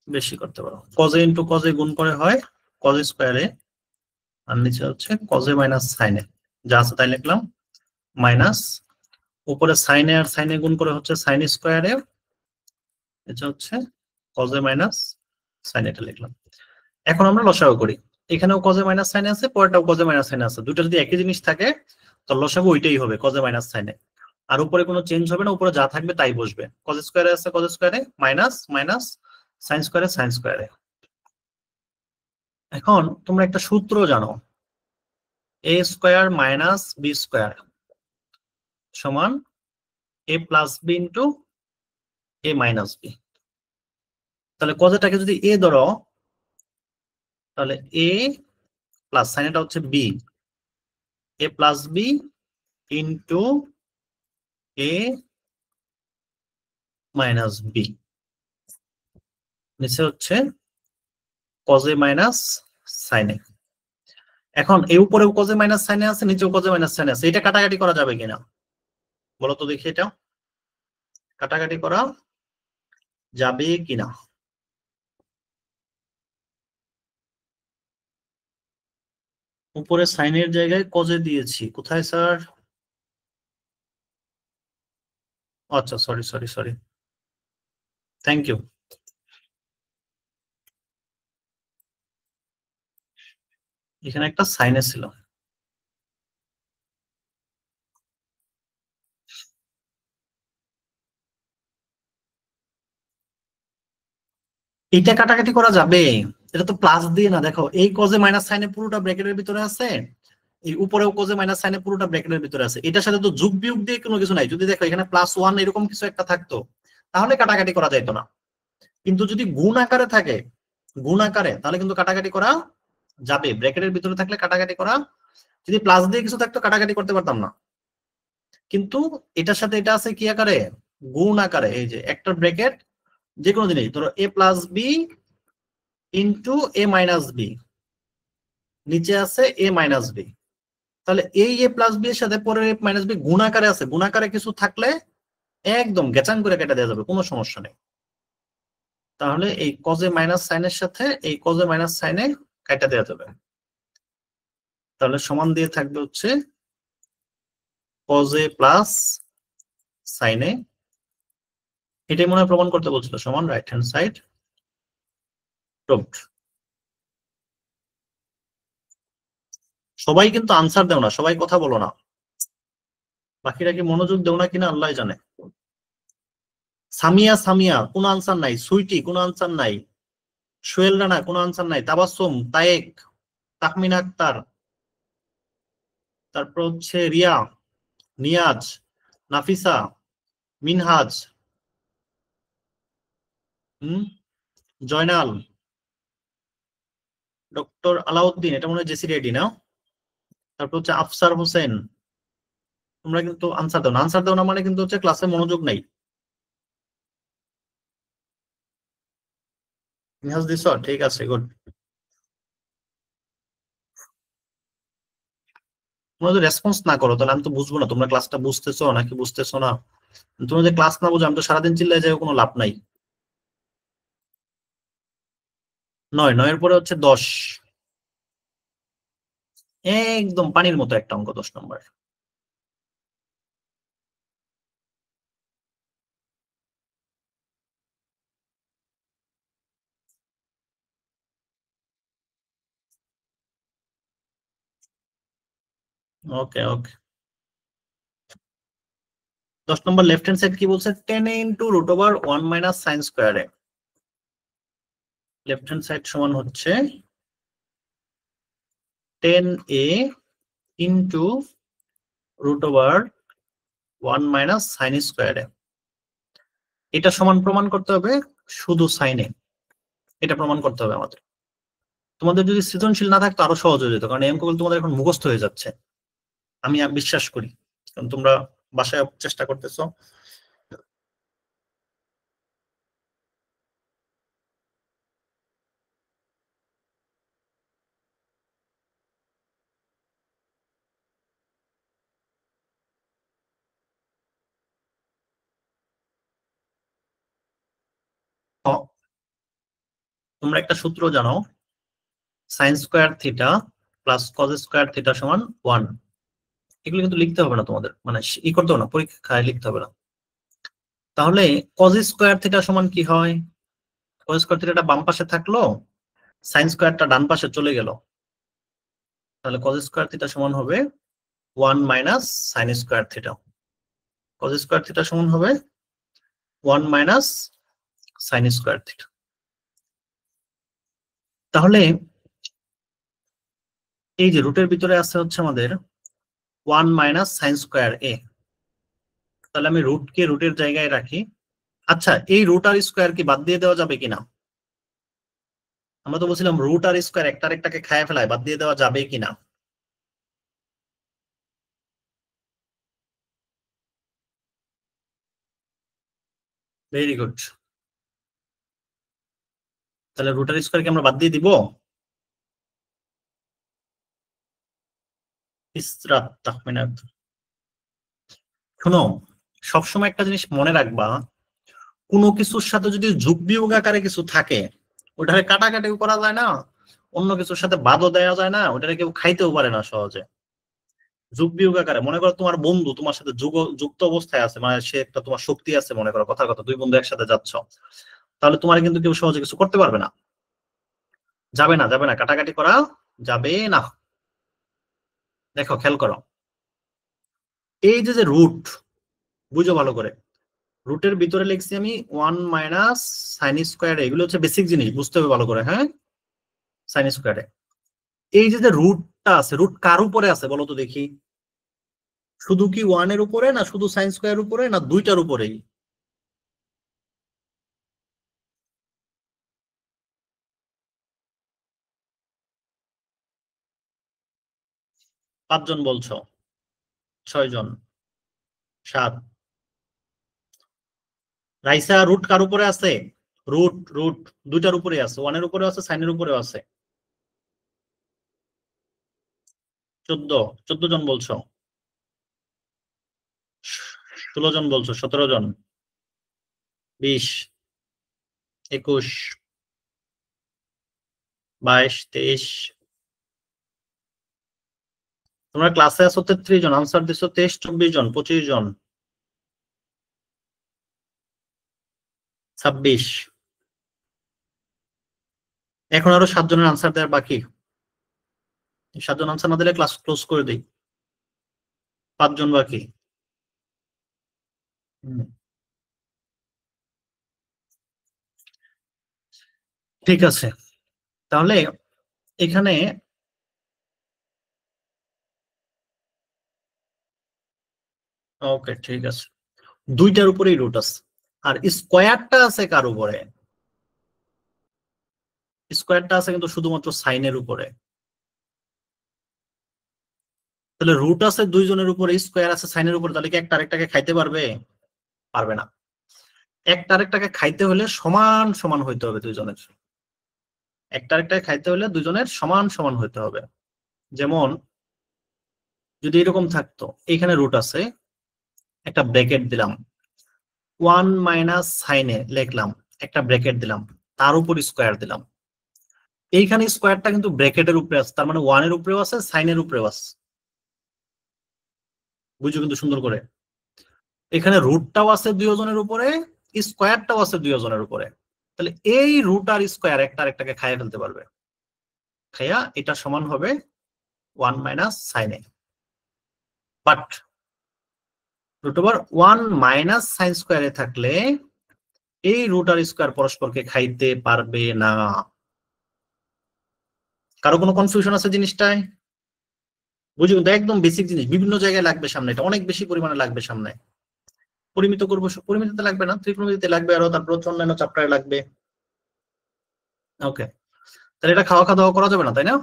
বেশি করতে পারো। কজে ইন্টু কজে গুণ করে হয় কজে স্কয়ারে, আর নিচে হচ্ছে কজে মাইনাস সাইনে, যা আছে তাই লিখলাম, মাইনাস উপরে সাইনে আর সাইনে গুণ করে হচ্ছে সাইন স্কয়ারে, এটা হচ্ছে কজে মাইনাস সাইন, এটা লিখলাম। এখন আমরা লসাগু করি, এখানেও কজে মাইনাস সাইনে আছে, পরেরটাও কজে মাইনাস সাইনে আছে, দুটো যদি একই জিনিস থাকে তো লসাগু ওইটাই হবে কজে মাইনাস সাইনে, আর উপরে কোনো চেঞ্জ হবে না, উপরে যা থাকবে তাই বসবে। কজ স্কয়ারে আছে কজ স্কয়ারে, মাইনাস মাইনাস সাইন স্কয়ারে সাইন স্কয়ারে। এখন তোমরা একটা সূত্র জানো, A square minus B square সমান A plus B into A minus B. তাহলে কজটাকে যদি এ ধরো তাহলে এ প্লাস সাইন, এটা হচ্ছে B, A plus B into A minus B, নিচে হচ্ছে কজে মাইনাস সাইনে। এখন এই উপরেও কজে মাইনাস সাইনে আছে, নিচেও কজে মাইনাস সাইনে আছে, এটা কাটাকাটি করা যাবে কিনা বলো তো দেখি, এটা কাটাকাটি করা যাবে কিনা। উপরে সাইনের জায়গায় কজে দিয়েছি, কোথায় স্যার? আচ্ছা sorry sorry sorry, thank you. এখানে একটা সাইনে ছিল, এটা কাটাকাটি করা যাবে, এটা তো প্লাস দিয়ে না, দেখো এই কজে মাইনাস সাইনে পুরোটা ব্র্যাকেটের ভিতরে আছে, এই উপরেও কজে মাইনাস সাইনে পুরোটা ব্র্যাকেটের ভিতরে আছে, এটার সাথে তো যোগ বিয়োগ দিয়ে কোনো কিছু নাই। যদি দেখো এখানে প্লাস ওয়ান এরকম কিছু একটা থাকতো তাহলে কাটাকাটি করা যাইতো না, কিন্তু যদি গুণ আকারে থাকে, গুণ আকারে, তাহলে কিন্তু কাটাকাটি করা যাবে, ব্র্যাকেটের ভিতরে থাকলে কাটাকাটি করা, যদি প্লাস দিয়ে কিছু থাকতো কাটাকাটি করতে পারতাম না। কিন্তু এটার সাথে এটা আছে কি আকারে, গুণ আকারে, এই যে একটা ব্র্যাকেট যে কোনো জিনিস ধরো এ plus B into A minus B, নিচে আছে এ মাইনাস বি, তাহলে এই এ প্লাস বি এর সাথে পরে এ মাইনাস বি গুণাকারে আছে, গুণাকারে কিছু থাকলে একদম গেচাং করে কেটে দেওয়া যাবে, কোনো সমস্যা নেই। তাহলে এই কজে মাইনাস সাইনের সাথে এই কজে মাইনাস সাইনে কেটে দেওয়া যাবে, তাহলে সমান দিয়ে থাকবে হচ্ছে কজে প্লাস সাইনে, এটাই মনে হয় প্রমাণ করতে বলছিল, সমান রাইট হ্যান্ড সাইড প্রুভড। সবাই কিন্তু আনসার দেও না, সবাই কথা বলো না, বাকিরা কি মনোযোগ দেও না কিনা আল্লাহ জানে। সামিয়া সামিয়া কোনো আনসার নাই, সুইটি কোনো আনসার নাই, সোহেল রানা কোনো আনসার নাই, তাবাসসুম, তায়েক, তাহমিনা আক্তার, তারপর হচ্ছে রিয়া, নিয়াজ, নাফিসা, মিনহাজ, জয়নাল, ডক্টর আলাউদ্দিন, এটা মনে হয় জেসি রেডি না, তারপর হচ্ছে আফসার হোসেন, তোমরা কিন্তু আনসার দাও না, আনসার দাও না মানে কিন্তু হচ্ছে ক্লাসে মনোযোগ নাই। নিহাজ দিছ, ঠিক আছে, গুড। তোমরা যদি রেসপন্স না করো তাহলে আমি তো বুঝবো না তোমরা ক্লাসটা বুঝতেছো নাকি বুঝতেছো না। তোমরা যদি ক্লাস না বুঝো আমি তো সারাদিন চিল্লায় যাই, কোনো লাভ নাই। 9, 9 এর পরে হচ্ছে 10, একদম পানির মতো একটা অঙ্ক 10 নম্বর। ওকে ওকে, 10 নম্বর লেফট হ্যান্ড সাইড কি বলছে, 10 into root over 1 minus sine স্কোয়ারে। লেফট হ্যান্ড সাইড সমান হচ্ছে 10a into root over 1 minus sine স্কোয়ারে। এটা সমান প্রমাণ করতে হবে শুধু সাইনে, এটা প্রমাণ করতে হবে আমাদের। তোমাদের যদি সৃজনশীল না থাকতো আরো সহজ হয়ে যেত, কারণ এই অঙ্কগুলো তোমাদের এখন মুখস্থ হয়ে যাচ্ছে, আমি বিশ্বাস করি, কারণ তোমরা বাসায় চেষ্টা করতেছো। তোমরা একটা সূত্র জানো, sign square theta plus cos square theta সমান 1। এগুলো কিন্তু লিখতে হবে না তোমাদের, মানে ই করতে হবে না, পরীক্ষায় লিখতে হবে না। তাহলে কজ স্কোয়ার থিটা সমান কি হয়, কজ স্কোয়ার থিটাটা বাম পাশে থাকলো, সাইন স্কোয়ারটা ডান পাশে চলে গেল, তাহলে কজ স্কোয়ার থিটা সমান হবে 1 minus sign square theta. Cause square theta সমান হবে 1 মাইনাস সাইন স্কোয়ার থিটা। তাহলে এই যে রুটের ভিতরে আছে হচ্ছে আমাদের 1 মাইনাস সাইন স্কোয়ার এ, তাহলে আমি রুটকে রুটের জায়গায় রাখি। আচ্ছা, এই রুট আর স্কোয়ার কি বাদ দিয়ে দেওয়া যাবে কিনা? আমরা তো বলছিলাম রুট আর স্কোয়ার একটা আরেকটাকে খায় ফেলায়, বাদ দিয়ে দেওয়া যাবে কিনা? Very good. তাহলে রুট আর স্কোয়ার কি আমরা বাদ দিয়ে দিব? ইসরাত তাহমিনাত, শোনো, সবসময় একটা জিনিস মনে রাখবা, কোনো কিছুর সাথে যদি যোগ বিয়োগ আকারে কিছু থাকে, ওটাকে কাটাকাটিও করা যায় না, অন্য কিছুর সাথে বাদও দেওয়া যায় না, ওটাকে কেউ খাইতেও পারে না সহজে। যোগ বিয়োগ আকারে মনে করো তোমার বন্ধু তোমার সাথে যুক্ত অবস্থায় আছে, মানে সে একটা তোমার শক্তি আছে, মনে করো কথার কথা দুই বন্ধু একসাথে যাচ্ছ, তাহলে তোমার কিন্তু কেউ সহজে কিছু করতে পারবে না। যাবে না, যাবে না, কাটাকাটি করা যাবে না। দেখো খেয়াল করো, এই যে যে রুট, বুঝো ভালো করে, রুটের ভিতরে লিখছি আমি 1 মাইনাস সাইন স্কোয়ার, এগুলো হচ্ছে বেসিক জিনিস, বুঝতে হবে ভালো করে। হ্যাঁ, সাইন স্কোয়ারে এই যে যে রুটটা আছে, রুট কার উপরে আছে বলো তো দেখি? শুধু কি 1 এর উপরে, না শুধু সাইন স্কোয়ার উপরে, না দুইটার উপরেই? পাঁচজন বলছো, 6 জন, 7। রাইসা, রুট কার উপরে আছে? রুট রুট দুইটার উপরে আছে, 1 এর উপরে আছে, সাইনের উপরে আছে। 14, 14 জন বলছো, 16 জন বলছো, 17 জন, 20, 21, 22, 23। তোমরা ক্লাসে আছো 33 জন, আনসার দিছো 23, 24 জন, 25 জন, 26। এখন আরো 7 জনের আনসার দেওয়ার বাকি। 7 জন আনসার না দিলে ক্লাস ক্লোজ করে দিই। 5 জন বাকি। হুম, ঠিক আছে। তাহলে এখানে ওকে, ঠিক আছে, দুইটার উপরেই রুট আছে, আর স্কোয়ারটা আছে কার উপরে? স্কোয়ারটা আছে কিন্তু শুধুমাত্র সাইনের উপরে। তাহলে রুট আছে 2 জনের উপরে, স্কোয়ার আছে সাইনের উপরে, তাহলে কি একটা আরেকটাকে খাইতে পারবে? পারবে না। একটা আরেকটাকে খাইতে হলে সমান সমান হইতে হবে দুইজনের, একটা আরেকটাকে খাইতে হলে দুইজনের সমান সমান হইতে হবে। যেমন যদি এরকম থাকতো, এখানে রুট আছে, একটা ব্র্যাকেট দিলাম, 1 মাইনাস সাইনে লিখলাম, একটা ব্র্যাকেট দিলাম, তার উপর স্কোয়ার দিলাম, এইখানে স্কোয়ারটা কিন্তু ব্র্যাকেটের উপরে আছে, তার মানে 1 এর উপরেও আছে, সাইনের উপরেও আছে। বুঝছো কিন্তু সুন্দর করে, এখানে রুটটাও আছে 2 জনের উপরে, স্কোয়ারটাও আছে 2 জনের উপরে। তাহলে এই রুট আর স্কোয়ার একটা আরেকটাকে খাইয়ে ফেলতে পারবে, খাইয়া এটা সমান হবে 1 minus sine A. But root over 1 minus sine স্কোয়ারে থাকলে এই রুট আর স্কোয়ার পরস্পরকে খাইতে পারবে না। কারো কোনো কনফিউশন আছে জিনিসটায়? বুঝি কিন্তু একদম বেসিক জিনিস, বিভিন্ন জায়গায় লাগবে সামনে, এটা অনেক বেশি পরিমাণে লাগবে সামনে। পরিমিত করবো, পরিমিতিতে লাগবে না, ত্রিকোণমিতিতে লাগবে, আরো তারপর অন্যান্য চ্যাপ্টারে লাগবে। ওকে, তাহলে এটা খাওয়া দাওয়া করা যাবে না, তাই না?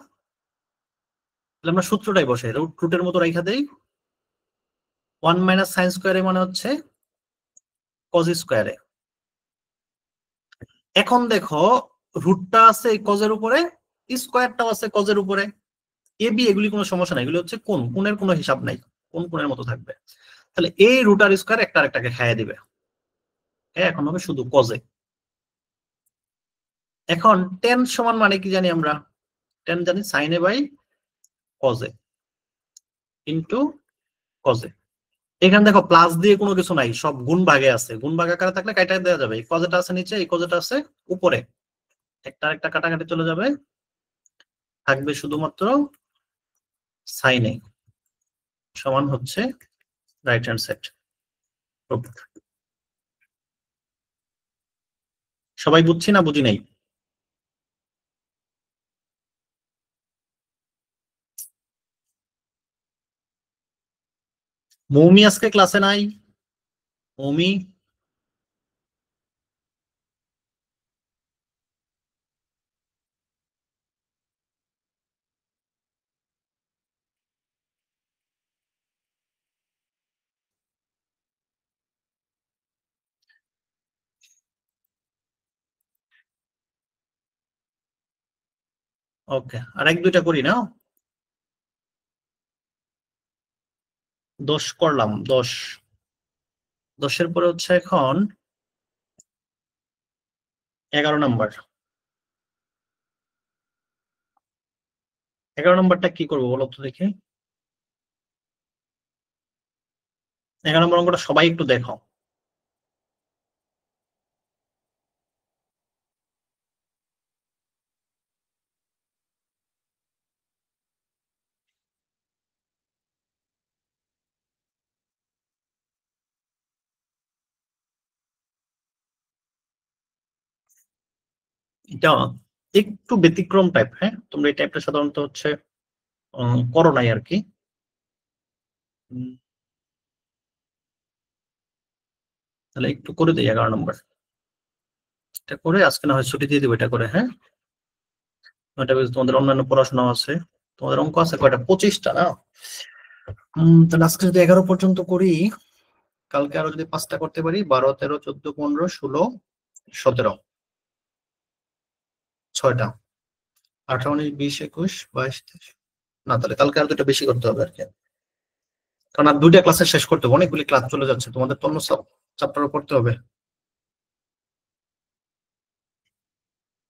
তাহলে আমরা সূত্রটাই বসে রুটের মতো রেখা দেই। 1 মাইনাস সাইন স্কোয়ারে মানে হচ্ছে কজ স্কোয়ারে। এখন দেখো রুটটা আছে এই কজের উপরে, স্কোয়ারটাও আছে কজের উপরে। এ বি এগুলি কোনো সমস্যা নাই, এগুলি হচ্ছে কোণের কোনো হিসাব নাই, কোন কোণের মতো থাকবে। তাহলে এই রুট আর স্কোয়ার একটা আরেকটাকে খাইয়ে দিবে, হ্যাঁ এখন হবে শুধু কজে। এখন টেন সমান মানে কি জানি আমরা? টেন জানি সাইনে বাই কজে ইন্টু কজে। এখানে দেখো প্লাস দিয়ে কোনো কিছু নাই, সব গুণ ভাগে আছে, গুণ ভাগ আকারে থাকলে কাটা দেওয়া যাবে। এই কজেটা আছে নিচে, এই কজেটা আছে উপরে, একটা আরেকটা কাটাকাটি চলে যাবে, থাকবে শুধুমাত্র সাইনে সমান হচ্ছে রাইট হ্যান্ড সাইড। সবাই বুঝছি না বুঝি নাই? মৌমি আজকে ক্লাসে নাই? মৌমি ওকে, আর এক দুইটা করি না। 10 করলাম, 10, 10-এর পরে হচ্ছে এখন 11 নাম্বার। 11 নাম্বারটা কি করবো বলো তো দেখি? 11 নম্বর অঙ্কটা সবাই একটু দেখো। এটা একটু ব্যতিক্রম টাইপ, হ্যাঁ তোমরা এই টাইপটা সাধারণত হচ্ছে করো নাই আর কি। তাহলে একটু করে দিই 11 নম্বর, এটা করে আজকে না হয় ছুটি দিয়ে দিবো এটা করে, হ্যাঁ। এটা তোমাদের অন্যান্য পড়াশোনা আছে, তোমাদের অঙ্ক আছে কয়টা? 25টা না? তাহলে আজকে যদি 11 পর্যন্ত করি, কালকে আরো যদি 5টা করতে পারি, 12, 13, 14, 15, 16, 17, 6টা, 18, 19, 20, 21, 22, 23। না তাহলে কালকে আর দুটো বেশি করতে হবে আর কি, কারণ আর 2টা ক্লাসে শেষ করতে হবে, অনেকগুলি ক্লাস চলে যাচ্ছে, তোমাদের তো অন্য সব চ্যাপ্টারও পড়তে হবে।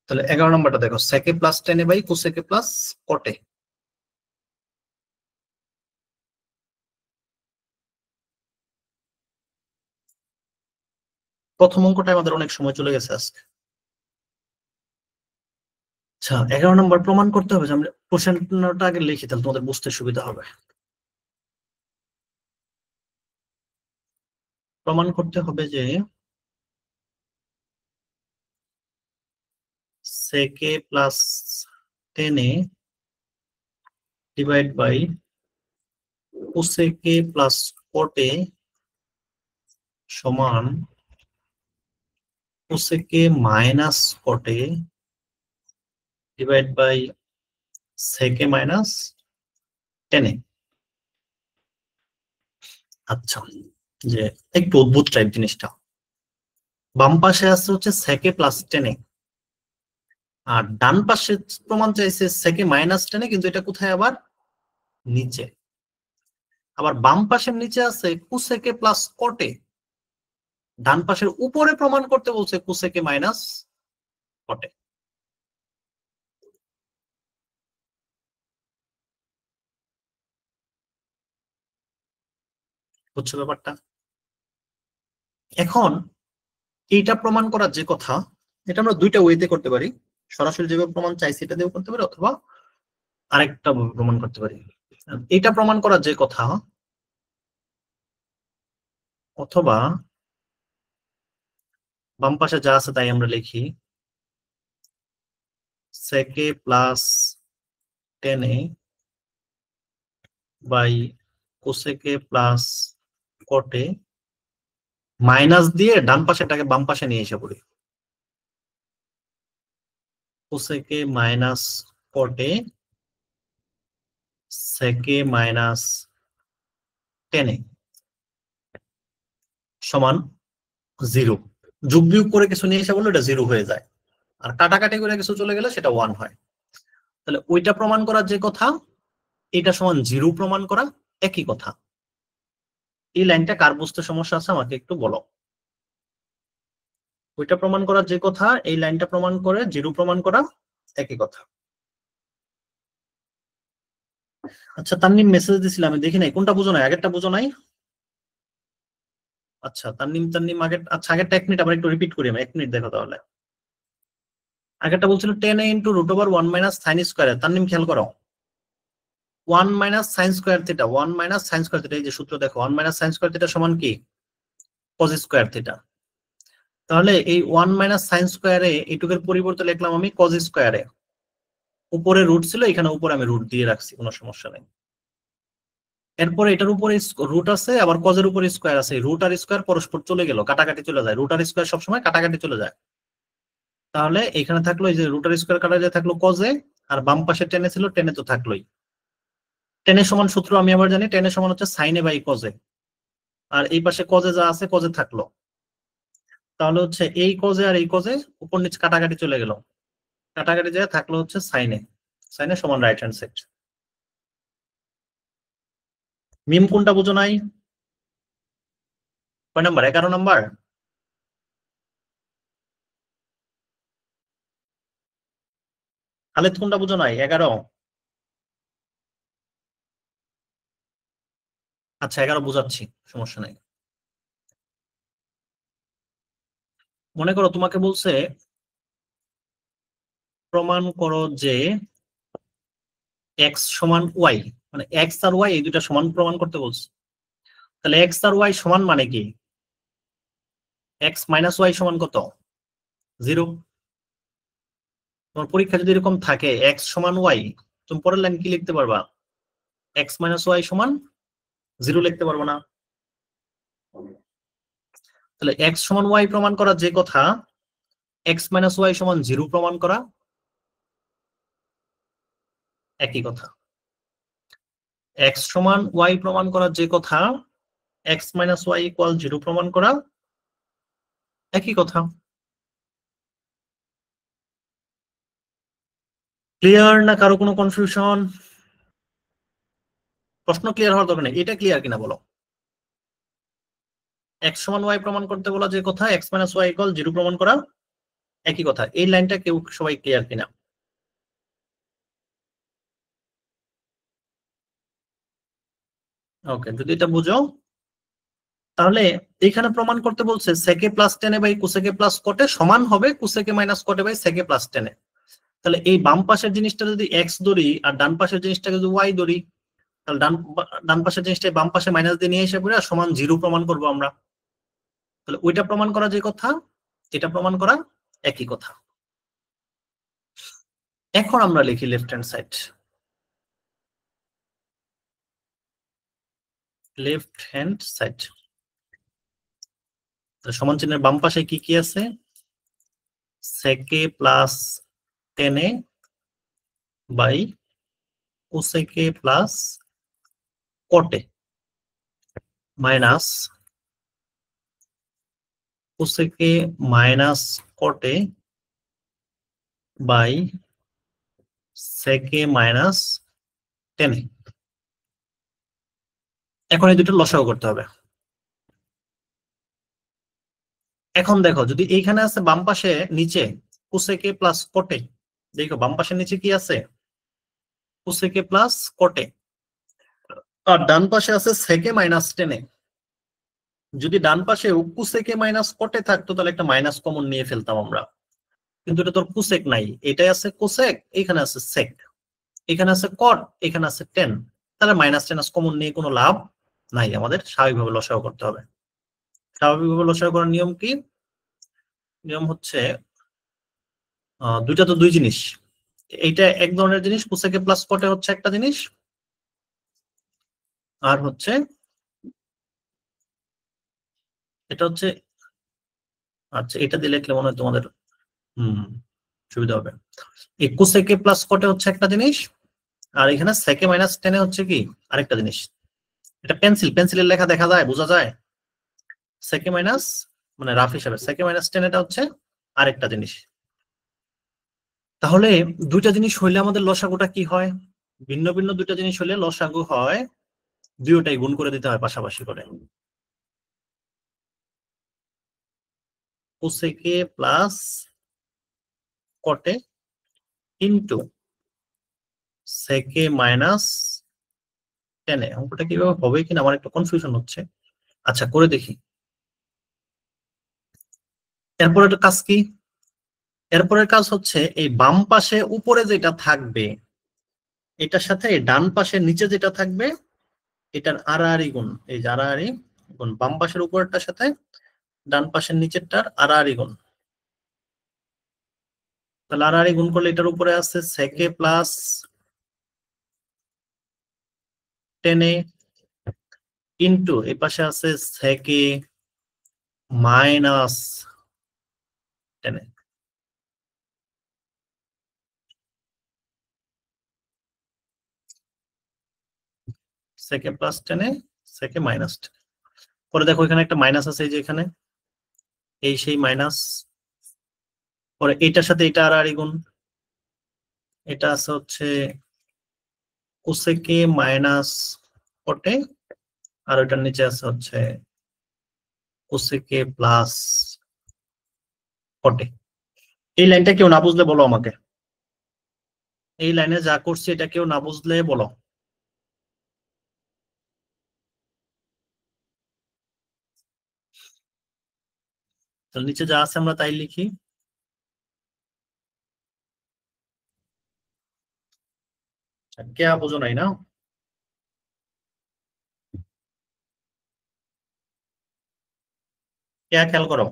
তাহলে 11 নম্বরটা দেখো, সেকে plus tan A by cosec A plus কটে। প্রথম অঙ্কটা আমাদের অনেক সময় চলে গেছে আজকে। আচ্ছা 11 নম্বর প্রমাণ করতে হবে যে আমরা প্রশ্নটা আগে লিখি, তাহলে তোমাদের বুঝতে সুবিধা হবে। প্রমাণ করতে হবে যে সেকে প্লাস টেনে ডিভাইড বাই কোসেকে প্লাস কটে সমান cosec minus কটে divide by sec A minus টেনে। আচ্ছা, যে একটু অদ্ভুত টাইপ জিনিসটা, বাম পাশে আছে হচ্ছে সেকে প্লাস টেনে, আর ডান পাশে প্রমাণ চাইছে সেকে মাইনাস টেনে, কিন্তু এটা কোথায় আবার? নিচে। আবার বাম পাশের নিচে আছে কুসেকে প্লাস কটে, ডান পাশের উপরে প্রমাণ করতে বলছে কুসেকে মাইনাস কটে। বুঝছো ব্যাপারটা? এখন এইটা প্রমাণ করার যে কথা, এটা আমরা দুইটা ওয়েতে করতে পারি। সরাসরি যেভাবে প্রমাণ চাইছি এটা দিয়েও করতে পারি, অথবা আরেকটা ভাবে প্রমাণ করতে পারি। এটা প্রমাণ করার যে কথা, অথবা বাম পাশে যা আছে তাই আমরা লিখি, সেকে plus tan A by cosec A plus cot A, minus দিয়ে ডান পাশেটাকে বাম পাশে নিয়ে এসে পড়ি। কোসেকে মাইনাস কটে সেকে মাইনাস টেনে সমান 0। যোগ বিয়োগ করে কিছু নিয়ে এসে বললে এটা 0 হয়ে যায়, আর কাটাকাটি করে কিছু চলে গেলে সেটা 1 হয়। তাহলে ওইটা প্রমাণ করার যে কথা, এটা সমান 0 প্রমাণ করা একই কথা। এই লাইনটা কার বুঝতে সমস্যা আছে আমাকে একটু বলো। ওইটা প্রমাণ করার যে কথা, এই লাইনটা প্রমাণ করে 0 প্রমাণ করা একই কথা। আচ্ছা, তাননিম মেসেজ দিছিল, আমি দেখি নাই, কোনটা বুঝো নাই? আগেরটা বুঝো নাই? আচ্ছা তাননিম আগের, আচ্ছা আগেরটা 1 মিনিট আবার একটু রিপিট করি আমি, 1 মিনিট দেখো তাহলে। আগেরটা বলছিল 10a into root over 1 minus sine square. Tannim খেয়াল করো, 1 minus sine square theta, 1 minus sine square theta, এই যে সূত্র দেখো, 1 মাইনাস সাইন স্কয়ার থিটা সমান কি? Cause square theta. তাহলে এই 1 মাইনাস সাইন স্কয়ারে এইটুকের পরিবর্তে লিখলাম আমি কজ স্কয়ারে। উপরে রুট ছিল, এখানে উপরে আমি রুট দিয়ে রাখছি, কোনো সমস্যা নেই। এরপরে এটার উপরে রুট আছে, আবার কজের উপরে স্কয়ার আছে, রুট আর স্কয়ার পরস্পর চলে গেল, কাটাকাটি চলে যায়, রুট আর স্কয়ার সবসময় কাটাকাটি চলে যায়। তাহলে এখানে থাকলো এই যে রুট আর স্কয়ার কাটা যায়, থাকলো কজে, আর বাম পাশে টেনে ছিল, টেনে তো থাকলোই। টেনের সমান সূত্র আমি আবার জানি, টেনের সমান হচ্ছে সাইনে বাই কজে, আর এই পাশে কজে যা আছে কজে থাকলো। তাহলে হচ্ছে এই কজে আর এই কজে উপর নিচে কাটাকাটি চলে গেল, কাটাকাটি যায় থাকলো হচ্ছে সাইনে, সাইনে সমান রাইট হ্যান্ড সাইড। মিম কোনটা বুঝো নাই? কয় নাম্বার? 11 নাম্বার। খালেদ কোনটা বুঝো নাই? 11। আচ্ছা 11 বুঝাচ্ছি, সমস্যা নাই। মনে করো তোমাকে বলছে প্রমাণ করো যে এক্স সমান ওয়াই, মানে এক্স আর ওয়াই এই দুইটা সমান প্রমাণ করতে বলছে। তাহলে এক্স আর ওয়াই সমান মানে কি? এক্স মাইনাস ওয়াই সমান কত? 0। তোমার পরীক্ষা যদি এরকম থাকে এক্স সমান ওয়াই, তুমি পরের লাইন কি লিখতে পারবা? এক্স মাইনাস ওয়াই সমান 0 লিখতে পারবো না? তাহলে এক্স সমান ওয়াই প্রমাণ করা যে কথা, এক্স মাইনাস ওয়াই সমান 0 প্রমাণ করা একই কথা। এক্স সমান ওয়াই প্রমাণ করার যে কথা, এক্স মাইনাস ওয়াই ইকুয়াল 0 প্রমাণ করা একই কথা। ক্লিয়ার না? কারো কোনো কনফিউশন? প্রশ্ন ক্লিয়ার হওয়ার দরকার নেই, এটা ক্লিয়ার কিনা বলো। এক্স সমান ওয়াই প্রমাণ করতে বলা যে কথা, এক্স মাইনাস ওয়াই ইকুয়াল 0 প্রমাণ করা একই কথা। এই লাইনটা কেউ সবাই ক্লিয়ার কিনা? ওকে, যদি এটা বুঝো তাহলে এখানে প্রমাণ করতে বলছে সেকে plus tan A by cosec A plus কটে সমান হবে কোসেকে মাইনাস কটে বাই সেকে প্লাস টেনে। তাহলে এই বাম পাশের জিনিসটা যদি এক্স ধরি আর ডান পাশের জিনিসটাকে যদি ওয়াই ধরি, তাহলে ডান পাশের জিনিসটা বাম পাশে মাইনাস দিয়ে নিয়ে এসে পড়ে আর সমান 0 প্রমাণ করবো আমরা। তাহলে ওইটা প্রমাণ করা যে কথা, এটা প্রমাণ করা একই কথা। এখন আমরা লিখি left hand side. Left hand side সমান চিহ্নের বাম পাশে কি কি আছে? Sec A plus tan A by cosec A plus cot A minus cosec A minus cot A by sec A minus tan A. এখন এই দুটো লসাগু করতে হবে। এখন দেখো, যদি এইখানে আছে বাম পাশে নিচে কোসেকে প্লাস কটে, দেখো বাম পাশের নিচে কি আছে? কোসেকে প্লাস কটে, আর ডান পাশে আছে সেকে মাইনাস টেনে। যদি ডান পাশে কুসেকে মাইনাস কটে থাকতো তাহলে একটা মাইনাস কমন নিয়ে ফেলতাম আমরা, কিন্তু এটা তোর কুসেক নাই, এটাই আছে কোসেক, এখানে আছে সেক, এখানে আছে কট, এখানে আছে টেন, তাহলে মাইনাস টেনাস কমন নিয়ে কোনো লাভ নাই, আমাদের স্বাভাবিকভাবে লসাগু করতে হবে। স্বাভাবিকভাবে লসাগু করার নিয়ম কি? নিয়ম হচ্ছে দুইটা তো দুই জিনিস, এইটা এক ধরনের জিনিস, কোসেকে প্লাস কটে হচ্ছে একটা জিনিস, আর হচ্ছে এটা হচ্ছে, আচ্ছা এটা দিয়ে লিখলে মনে হয় তোমাদের সুবিধা হবে। এই কোসেকে প্লাস কটে হচ্ছে একটা জিনিস, আর এখানে সেকে মাইনাস টেনে হচ্ছে কি আরেকটা জিনিস। এটা পেন্সিলের লেখা দেখা যায়, বোঝা যায়। সেকে মাইনাস মানে রাফ হিসাবে সেকে মাইনাস টেন এটা হচ্ছে আরেকটা জিনিস। তাহলে দুইটা জিনিস হইলে আমাদের লসাগুটা কি হয়? ভিন্ন ভিন্ন দুইটা জিনিস হলে লসাগু হয় দুইটাই গুণ করে দিতে হয় পাশাপাশি করে। কোসেকে প্লাস কটে ইন্টু সেকে মাইনাস টেনে। অঙ্কটা কিভাবে হবে কিনা আমার একটু কনফিউশন হচ্ছে, আচ্ছা করে দেখি। এরপর একটা কাজ কি? এরপরের কাজ হচ্ছে এই বাম পাশে উপরে যেটা থাকবে এটার সাথে ডান পাশের নিচে যেটা থাকবে এটার আড়াআড়ি গুণ, এই যে আড়াআড়ি গুণ, বাম পাশের উপরেরটার সাথে ডান পাশের নিচেরটার আড়াআড়ি গুণ। তাহলে আড়াআড়ি গুণ করলে এটার উপরে আছে সেকে প্লাস টেনে ইন্টু এই পাশে আছে সেকে মাইনাস টেনে। সেকে প্লাস টেনে সেকে মাইনাস টেনে। পরে দেখো এখানে একটা মাইনাস আছে, এই যে এখানে এই সেই মাইনাস, পরে এটার সাথে এটা আড়াআড়ি গুণ, এটা আছে হচ্ছে কোসেকে মাইনাস কটে, আর ওইটার নিচে আছে হচ্ছে কোসেকে প্লাস কটে। এই লাইনটা কেউ না বুঝলে বলো আমাকে, এই লাইনে যা করছি এটা কেউ না বুঝলে বলো। তাহলে নিচে যা আছে আমরা তাই লিখি। কে বুঝো নাই না? কে খেয়াল করো,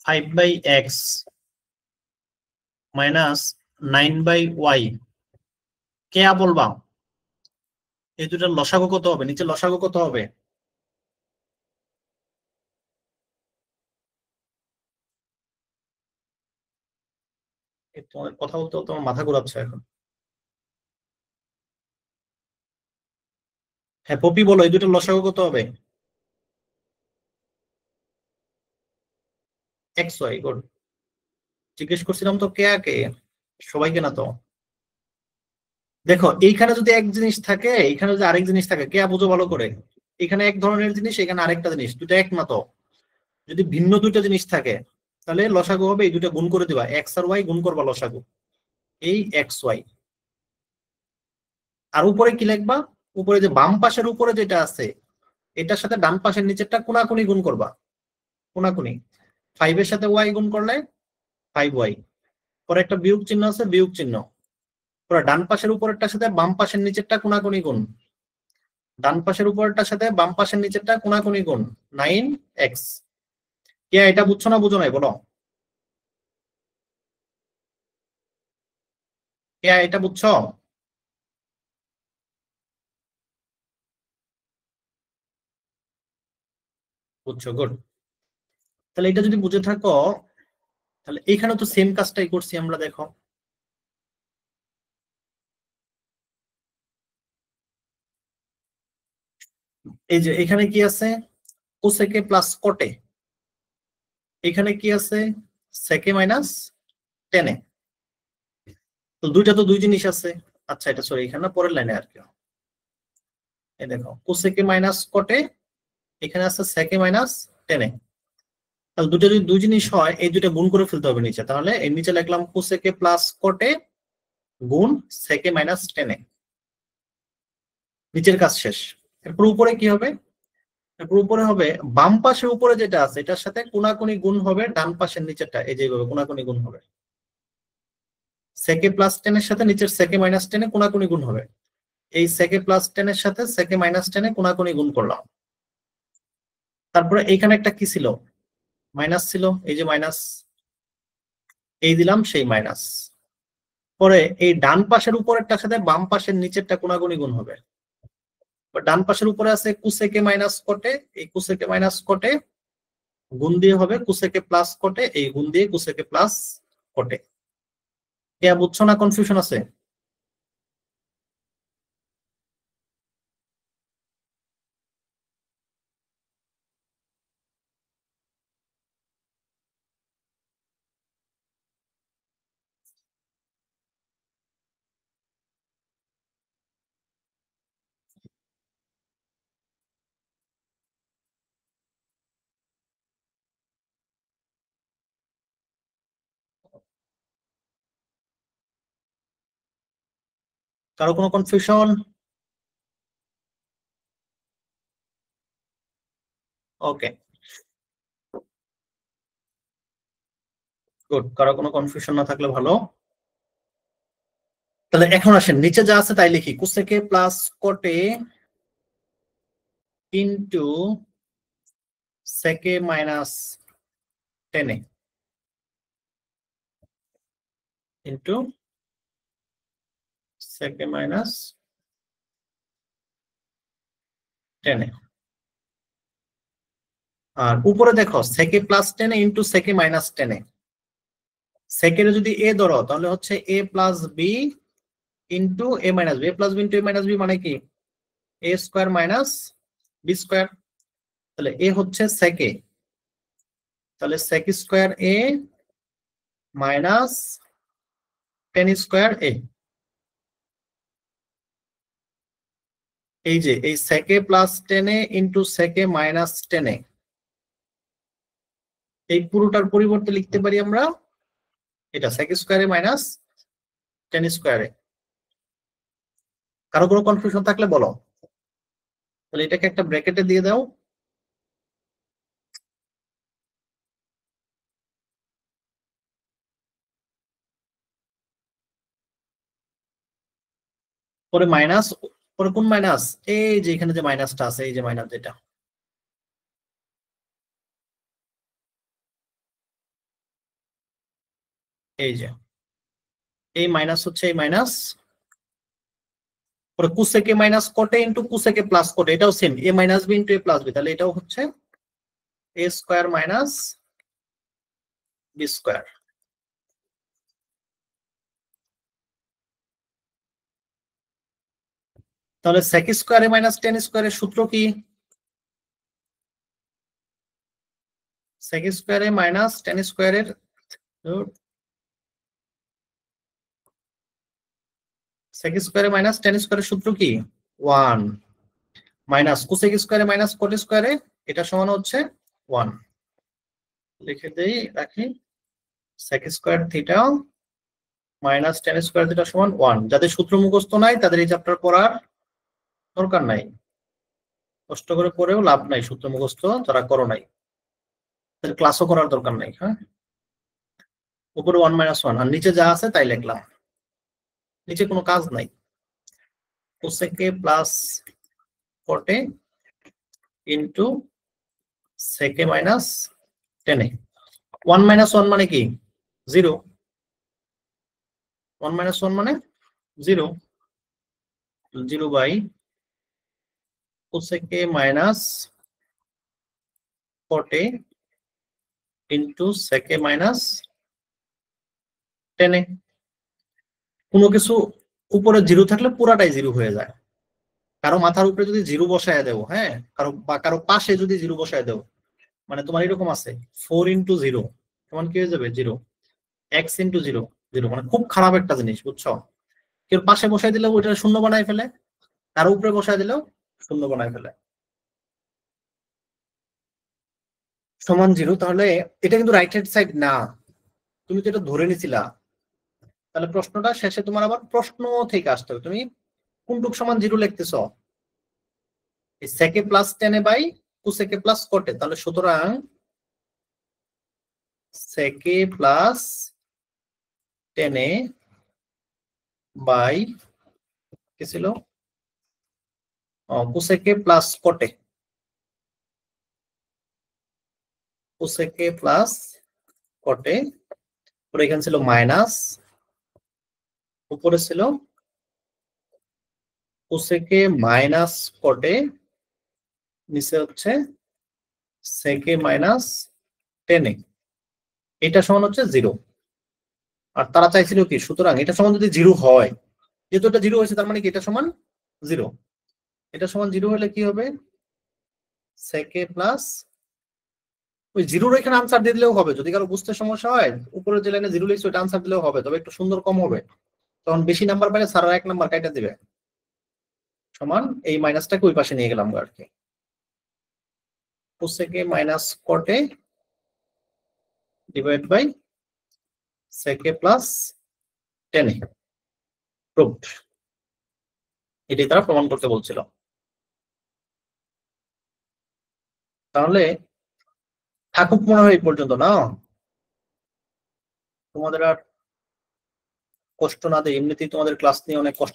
5/x মাইনাস 9/y, কে বলবা এই দুটার লসাগু কত হবে? নিচে লসাগু কত হবে? তোমাদের কথা বলতে বলতে আমার মাথা ঘুরাচ্ছে এখন। হ্যাঁ পপি বলো, এই দুটার লসাগু কত হবে? XY, good. জিজ্ঞেস করছিলাম তো কে কে, সবাইকে না তো। দেখো এইখানে যদি এক জিনিস থাকে, এখানে যদি আরেক জিনিস থাকে, কে বুঝো ভালো করে। এখানে এক ধরনের জিনিস, এখানে আরেকটা জিনিস, দুটো এক না তো। যদি ভিন্ন দুইটা জিনিস থাকে তাহলে লসাগু হবে এই দুটো গুণ করে দিবা, এক্স আর ওয়াই গুণ করবা লসাগু, এই এক্স ওয়াই। আর উপরে কি লিখবা? উপরে যে বাম পাশের উপরে যেটা আছে এটার সাথে ডান পাশের নিচেরটা কোনাকুনি গুণ করবা, কোনাকুনি। 5 এর সাথে ওয়াই গুণ করলে 5y, পরে একটা বিয়োগ চিহ্ন আছে, বিয়োগ চিহ্ন, পরে ডান পাশের উপরেরটার সাথে বাম পাশের নিচেরটা কোনাকুনি গুণ, ডান পাশের উপরেরটার সাথে বাম পাশের নিচেরটা কোনাকুনি গুণ, 9x। কে এটা বুঝছো না বুঝো নাই বলো? কে এটা বুঝছো? বুঝছো, গুড। তাহলে এটা যদি বুঝে থাকো তাহলে এখানে তো সেম কাজটাই করছি আমরা, দেখো এই যে এখানে কি আছে, কোসেকে প্লাস কটে, এখানে কি আছে, সেকে মাইনাস টেনে। তো দুইটা তো দুই জিনিস আছে। আচ্ছা এটা সরি, এখানে পরের লাইনে আর কি, এই দেখো কোসেকে মাইনাস কটে, এখানে আছে সেকে মাইনাস টেনে। তাহলে দুটো যদি দুই জিনিস হয় এই দুটো গুণ করে ফেলতে হবে নিচে, তাহলে এর নিচে লিখলাম কোসেকে প্লাস কটে গুণ সেকে মাইনাস টেনে, নিচের কাজ শেষ। এরপর উপরে কি হবে? উপরে হবে বাম পাশে উপরে যেটা আছে এটার সাথে কোনাকুনি গুণ হবে ডান পাশের নিচেরটা, এই যেভাবে কোনাকুনি গুণ হবে। সেকে প্লাস 10 এর সাথে নিচের সেকে মাইনাস 10 এ কোনাকুনি গুণ হবে। এই সেকে প্লাস 10 এর সাথে সেকে মাইনাস 10 এ কোনাকুনি গুণ করলাম। তারপরে এইখানে একটা কি ছিল, মাইনাস ছিল, এই যে মাইনাস, এই দিলাম সেই মাইনাস। পরে এই ডান পাশের উপরেরটার সাথে বাম পাশের নিচেরটা কোনাকুনি গুণ হবে। ডান পাশের উপরে আছে কুসেকে মাইনাস কটে, এই কুসেকে মাইনাস কটে গুণ দিয়ে হবে কুসেকে প্লাস কটে, এই গুণ দিয়ে কুসেকে প্লাস কটে। ইয়া বুঝছো না, কনফিউশন আছে? কারো কোনো কনফিউশন? ওকে, গুড। কারো কোনো কনফিউশন না থাকলে ভালো। তাহলে এখন আসেন নিচে যা আছে তাই লিখি, কুসেকে প্লাস কটে ইন্টু সেকে মাইনাস 10 ইন্টু সেকে মাইনাস 10। আর উপরে দেখো সেকে প্লাস 10 ইন্টু সেকে মাইনাস 10। সেকের যদি এ ধরো তাহলে হচ্ছে এ plus B into A minus B. A plus B into A minus B মানে কি, এ স্কোয়ার মাইনাস বি স্কোয়ার। তাহলে এ হচ্ছে সেকে, তাহলে সেক স্কোয়ার এ মাইনাস 10 স্কোয়ার এ। এই যে এই সেকে প্লাস 10 ইন্টু সেকে মাইনাস 10, এই পুরোটার পরিবর্তে লিখতে পারি আমরা এটা সেক স্কোয়ারে মাইনাস 10 স্কোয়ারে। কারো কোনো কনফিউশন থাকলে বলো। তাহলে এটাকে একটা ব্র্যাকেটে দিয়ে দাও। পরে মাইনাস, পরে কোন মাইনাস, এই যে এখানে যে মাইনাসটা আছে, এই যে মাইনাস যেটা, এই যে এই মাইনাস হচ্ছে এই মাইনাস। পরে কুসেকে মাইনাস কোটে ইন্টু কুসেকে প্লাস কোটে, এটাও সেম, এ মাইনাস বি ইন্টু এ প্লাস বি। তাহলে এটাও হচ্ছে এ স্কোয়ার মাইনাস বি স্কোয়ার। তাহলে সেক স্কোয়ারে মাইনাস 10 স্কোয়ারের সূত্র কি, সেক স্কোয়ারে মাইনাস 10 স্কোয়ারের সেক স্কোয়ারে মাইনাস 10 স্কোয়ারের সূত্র কি 1 মাইনাস কোসেক স্কোয়ারে মাইনাস কোট স্কোয়ারে, এটা সমান হচ্ছে 1। লিখে দেই, রাখি, sec square theta minus 10 square theta সমান 1। যাদের সূত্র মুখস্থ নাই তাদের এই চ্যাপ্টার পড়ার দরকার নাই, কষ্ট করে পড়েও লাভ নাই। সূত্র মুখস্থ যারা করো নাই তাদের ক্লাসও করার দরকার নাই। হ্যাঁ, উপরে 1 মাইনাস 1 আর নিচে যা আছে তাই লিখলাম, নিচে কোনো কাজ নাই। কোসেকে প্লাস কোটে ইন্টু সেকে মাইনাস 10। 1 মাইনাস 1 মানে কি 0, 1 মাইনাস 1 মানে 0, 0 বাই কোসেকে মাইনাস কোটে ইন্টু সেকে মাইনাস 10। কোনো কিছু উপরে 0 থাকলে পুরাটাই 0 হয়ে যায়। কারো মাথার উপরে যদি 0 বসায় দেবো, হ্যাঁ, কারো বা কারো পাশে যদি 0 বসায় দেবো, মানে তোমার এরকম আছে 4 ইন্টু 0, তোমার কি হয়ে যাবে 0, x ইন্টু 0 0, মানে খুব খারাপ একটা জিনিস, বুঝছো? কেউ পাশে বসাই দিলেও ওইটা শূন্য বানায় ফেলে, তার উপরে বসায় দিলেও শূন্য বানায় ফেলে। সমান 0, তাহলে এটা কিন্তু রাইট হ্যান্ড সাইড না, তুমি তো এটা ধরে নিছিলা। তাহলে প্রশ্নটা শেষে তোমার আবার প্রশ্ন থেকে আসতে হবে, তুমি কোনটুক সমান 0 লিখতেছ, এই সেকে প্লাস 10 বাই কোসেকে প্লাস কটে, তাহলে সুতরাং সেকে প্লাস টেনে বাই কি ছিল কোসেকে প্লাস কটে, কোসেকে প্লাস কটে, এখানে ছিল মাইনাস, উপরে ছিল কোসেকে মাইনাস কটে, নিচে হচ্ছে সেকে মাইনাস টেনে, এটা সমান হচ্ছে 0। আর তারা চাইছিল কি, সুতরাং এটা সমান যদি 0 হয়, যেহেতু এটা 0 হয়েছে তার মানে কি এটা সমান 0, এটা সমান 0 হলে কি হবে সেকে প্লাস ওই 0 এখানে আনসার দিয়ে দিলেও হবে, যদি কারো বুঝতে সমস্যা হয় উপরে যে লাইনে 0 লিখছে ওটা আনসার দিলেও হবে, তবে একটু সুন্দর কম হবে, তখন বেশি নাম্বার পাইলে স্যাররা 1 নাম্বার কাইটা দিবে, সমান এই মাইনাসটাকে ওই পাশে নিয়ে গেলাম আর কি, কোসেকে মাইনাস কটে ডিভাইড বাই সেকে প্লাস টেনে, প্রুভড। এটাই তারা প্রমাণ করতে বলছিল। তাহলে থাকুক মনে হয় এই পর্যন্ত, না তোমাদের আর কষ্ট না দেয়, এমনিতেই তোমাদের ক্লাস নিয়ে অনেক কষ্ট।